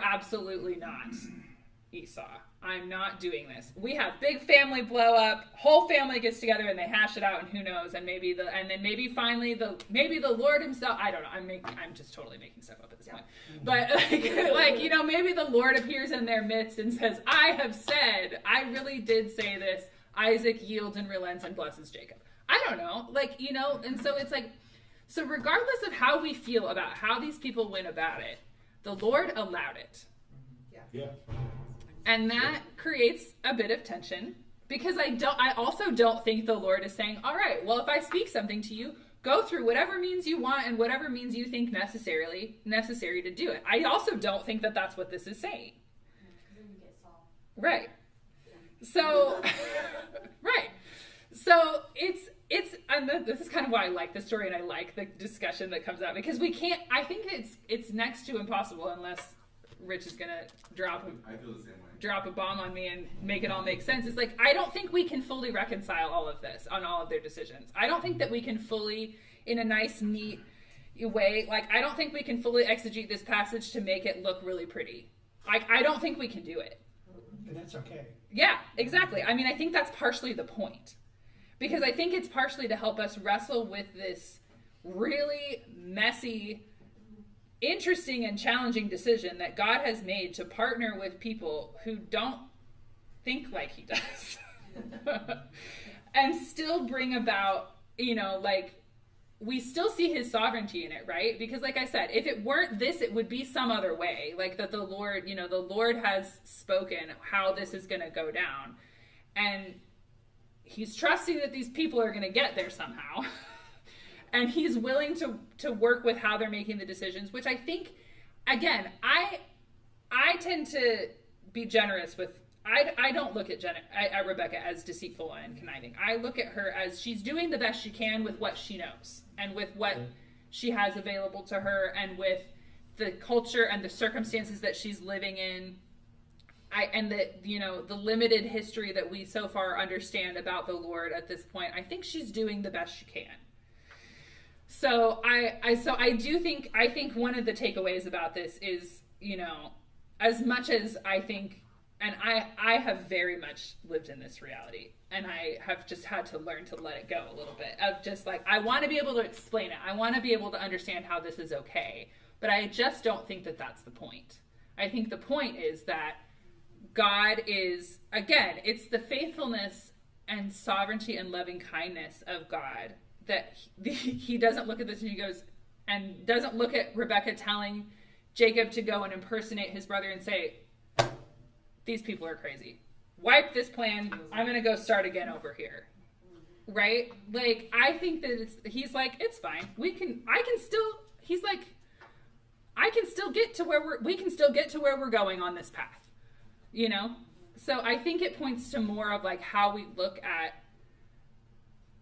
absolutely not Esau. I'm not doing this. We have big family blow up, whole family gets together and they hash it out, and who knows, and maybe finally the Lord himself, I don't know, I'm just totally making stuff up at this point. But maybe the Lord appears in their midst and says, I really did say this. Isaac yields and relents and blesses Jacob. I don't know. And so it's like, so regardless of how we feel about how these people went about it, The Lord allowed it. Yeah. And that creates a bit of tension, because I also don't think the Lord is saying, all right, well, if I speak something to you, go through whatever means you want and whatever means you think necessary to do it. I also don't think that that's what this is saying. Then you get Saul. Right. So, right. So and this is kind of why I like the story, and I like the discussion that comes out, because I think it's next to impossible, unless Rich is going to drop a bomb on me and make it all make sense. It's like, I don't think we can fully reconcile all of this on all of their decisions. I don't think that we can fully, in a nice, neat way, like, I don't think we can fully exegete this passage to make it look really pretty. Like, I don't think we can do it. And that's okay. Yeah, exactly. I mean, I think that's partially the point. Because I think it's partially to help us wrestle with this really messy, interesting, and challenging decision that God has made to partner with people who don't think like he does. And still bring about, like, we still see his sovereignty in it, right? Because like I said, if it weren't this, it would be some other way. Like that the Lord, the Lord has spoken how this is going to go down. And he's trusting that these people are going to get there somehow. And he's willing to work with how they're making the decisions, which I think, again, I tend to be generous with, I don't look at Rebecca as deceitful and conniving. I look at her as she's doing the best she can with what she knows and with what she has available to her and with the culture and the circumstances that she's living in. And the limited history that we so far understand about the Lord at this point, I think she's doing the best she can. So I think one of the takeaways about this is, as much as I think, and I have very much lived in this reality, and I have just had to learn to let it go a little bit of just like, I want to be able to explain it. I want to be able to understand how this is okay, but I just don't think that that's the point. I think the point is that God is, again, it's the faithfulness and sovereignty and loving kindness of God that he doesn't look at this and he goes, and doesn't look at Rebecca telling Jacob to go and impersonate his brother and say, these people are crazy. Wipe this plan. I'm going to go start again over here. Right? Like, I think that he's like, it's fine. We can still get to where we're going on this path. So I think it points to more of like how we look at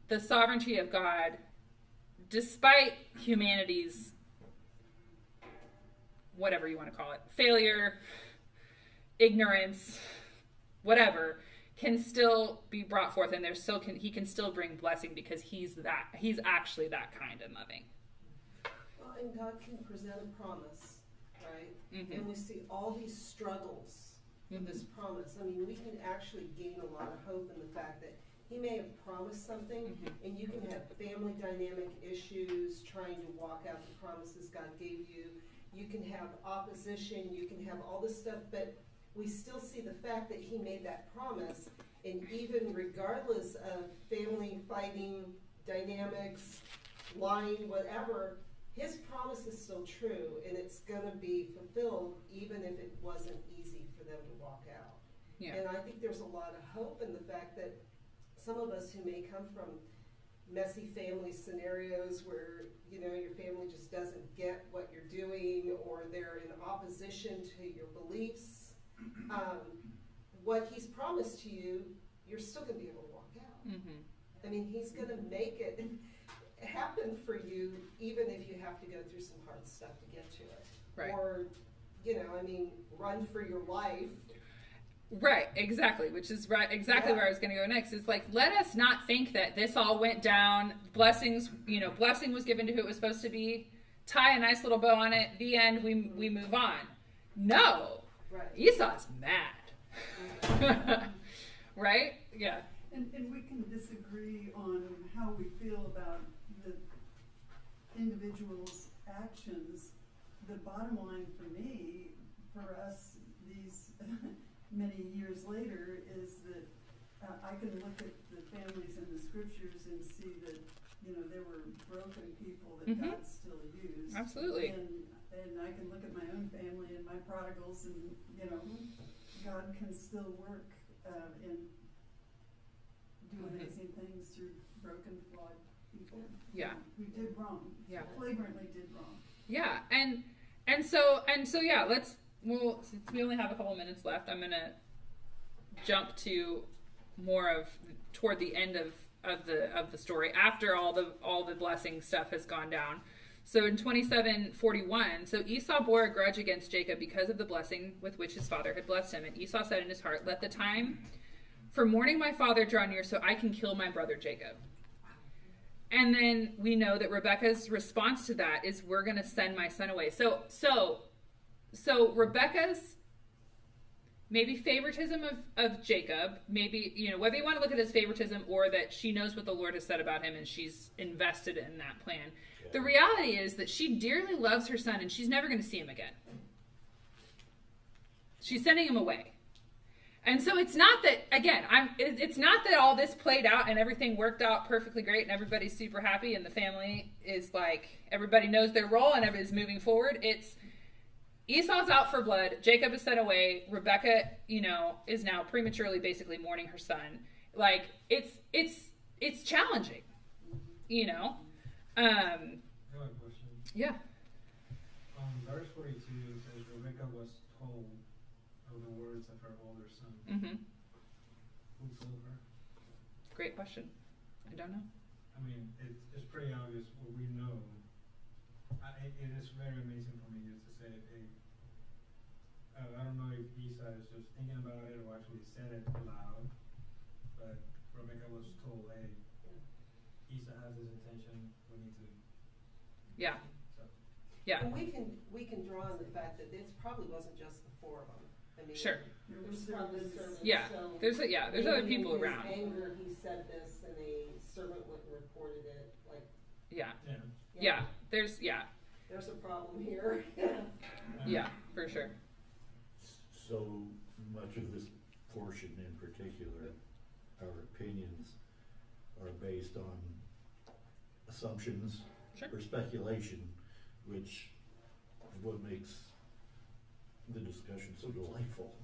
the sovereignty of God, despite humanity's, whatever you want to call it, failure, ignorance, whatever, can still be brought forth, and he can still bring blessing because he's actually that kind and loving. Well, and God can present a promise, right? Mm-hmm. And we see all these struggles with this promise. I mean, we can actually gain a lot of hope in the fact that he may have promised something, and you can have family dynamic issues trying to walk out the promises God gave you. You can have opposition, you can have all this stuff, but we still see the fact that he made that promise, and even regardless of family fighting, dynamics, lying, whatever, his promise is still true, and it's going to be fulfilled even if it wasn't easy for them to walk out. Yeah. And I think there's a lot of hope in the fact that some of us who may come from messy family scenarios where, your family just doesn't get what you're doing, or they're in opposition to your beliefs, what he's promised to you, you're still going to be able to walk out. Mm-hmm. I mean, he's going to make it happen for you, even if you have to go through some hard stuff to get to it. Right. Or, run for your life. Right, exactly, which is right exactly where I was going to go next. It's like, let us not think that this all went down, blessing was given to who it was supposed to be, tie a nice little bow on it, the end, we move on. No. Right. Esau's mad. Right? Yeah. And we can disagree on how we feel about the individual's actions. The bottom line for me, for us, these many years later, is that I can look at the families in the scriptures and see that, there were broken people that God still used. Absolutely. And and I can look at my own family and my prodigals, and God can still work and do amazing things through broken, flawed people. Yeah. Who did wrong. Yeah. Flagrantly did wrong. Yeah, and so yeah, since we only have a couple minutes left, I'm gonna jump to toward the end of the story after all the blessing stuff has gone down. So in 27:41, so Esau bore a grudge against Jacob because of the blessing with which his father had blessed him. And Esau said in his heart, "Let the time for mourning my father draw near so I can kill my brother Jacob." And then we know that Rebekah's response to that is, "We're going to send my son away." So Rebekah's maybe favoritism of Jacob, maybe, whether you want to look at it as favoritism or that she knows what the Lord has said about him and she's invested in that plan. Yeah. The reality is that she dearly loves her son and she's never going to see him again. She's sending him away. And so it's not that, again, it's not that all this played out and everything worked out perfectly great and everybody's super happy and the family is like, everybody knows their role and everybody's moving forward. It's Esau's out for blood. Jacob is sent away. Rebekah, is now prematurely basically mourning her son. Like, it's challenging, I have a question. Yeah. Verse 42 says Rebekah was told of the words of her older son. Mm-hmm. Who told her? Great question. I don't know. I mean, it's pretty obvious what we know. It is very amazing for me just to say, hey, I don't know if Esau is just thinking about it or actually said it aloud, but Rebekah was told, hey, Esau has this intention, we need to. Yeah. So. Yeah. And we can draw on the fact that it probably wasn't just the four of them. I mean, sure. There was probably servants. Yeah. So there's other people in his around. anger, he said this, and a servant went and reported it. Like. Yeah. Yeah. There's a problem here. Yeah, for sure. So much of this portion in particular, our opinions are based on assumptions or speculation, which is what makes the discussion so delightful.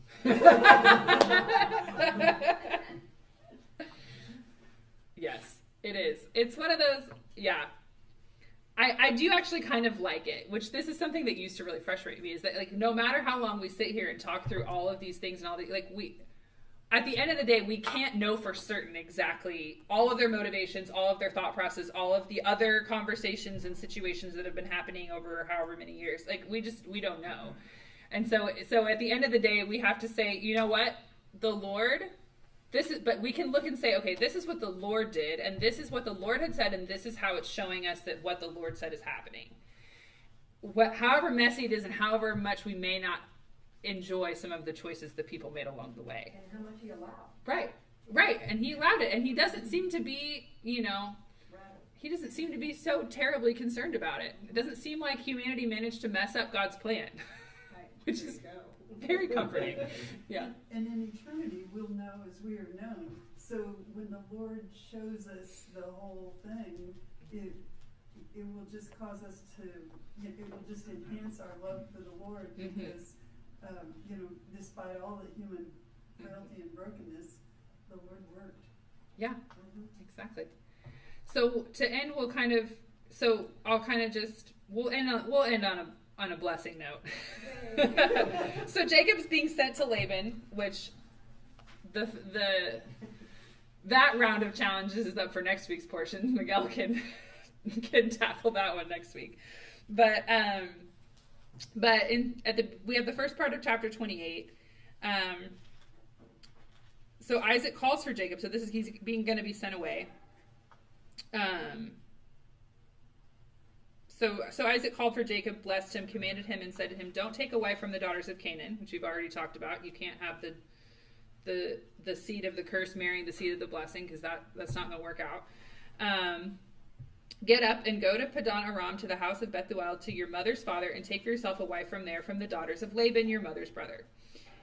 Yes, it is. It's one of those, yeah. I do actually kind of like it, which this is something that used to really frustrate me, is that, like, no matter how long we sit here and talk through all of these things and all the, like, at the end of the day, we can't know for certain exactly all of their motivations, all of their thought process, all of the other conversations and situations that have been happening over however many years. Like, we don't know. And so at the end of the day, we have to say, you know what? The Lord, but we can look and say, okay, this is what the Lord did, and this is what the Lord had said, and this is how it's showing us that what the Lord said is happening. However messy it is, and however much we may not enjoy some of the choices that people made along the way. And how much he allowed. Right. And he allowed it, and he doesn't seem to be, he doesn't seem to be so terribly concerned about it. It doesn't seem like humanity managed to mess up God's plan, which is very comforting. Yeah. And in eternity, we'll know as we are known. So when the Lord shows us the whole thing, it will just cause us to, it will just enhance our love for the Lord, because, despite all the human frailty and brokenness, the Lord worked. Yeah, exactly. So to end, we'll end on a blessing note. So Jacob's being sent to Laban, which that round of challenges is up for next week's portion. Miguel can tackle that one next week. But we have the first part of chapter 28. So Isaac calls for Jacob. So he's going to be sent away. So Isaac called for Jacob, blessed him, commanded him, and said to him, "Don't take away from the daughters of Canaan," which we've already talked about. You can't have the seed of the curse marrying the seed of the blessing, because that's not going to work out. Get up and go to Padan Aram, to the house of Bethuel, to your mother's father, and take yourself a wife from there, from the daughters of Laban, your mother's brother.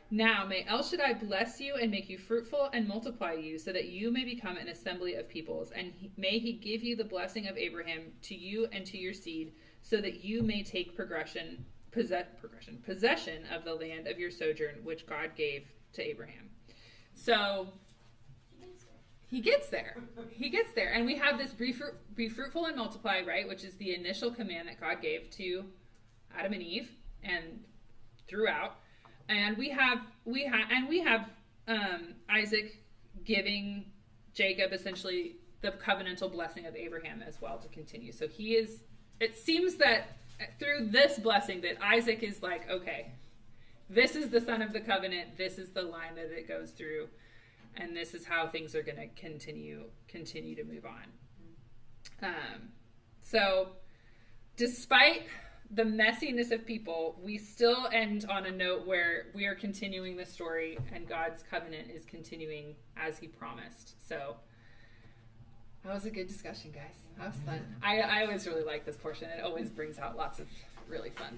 Now may El Shaddai bless you and make you fruitful and multiply you, so that you may become an assembly of peoples, and may he give you the blessing of Abraham to you and to your seed, so that you may take possession possession of the land of your sojourn, which God gave to Abraham. So he gets there. He gets there. And we have this be fruitful and multiply, right? Which is the initial command that God gave to Adam and Eve and throughout. And we have Isaac giving Jacob essentially the covenantal blessing of Abraham as well to continue. So it seems that through this blessing that Isaac is like, okay, this is the son of the covenant, this is the line that it goes through, and this is how things are going to continue to move on. So despite the messiness of people, we still end on a note where we are continuing the story and God's covenant is continuing as he promised. So that was a good discussion, guys. That was fun. I always really like this portion. It always brings out lots of really fun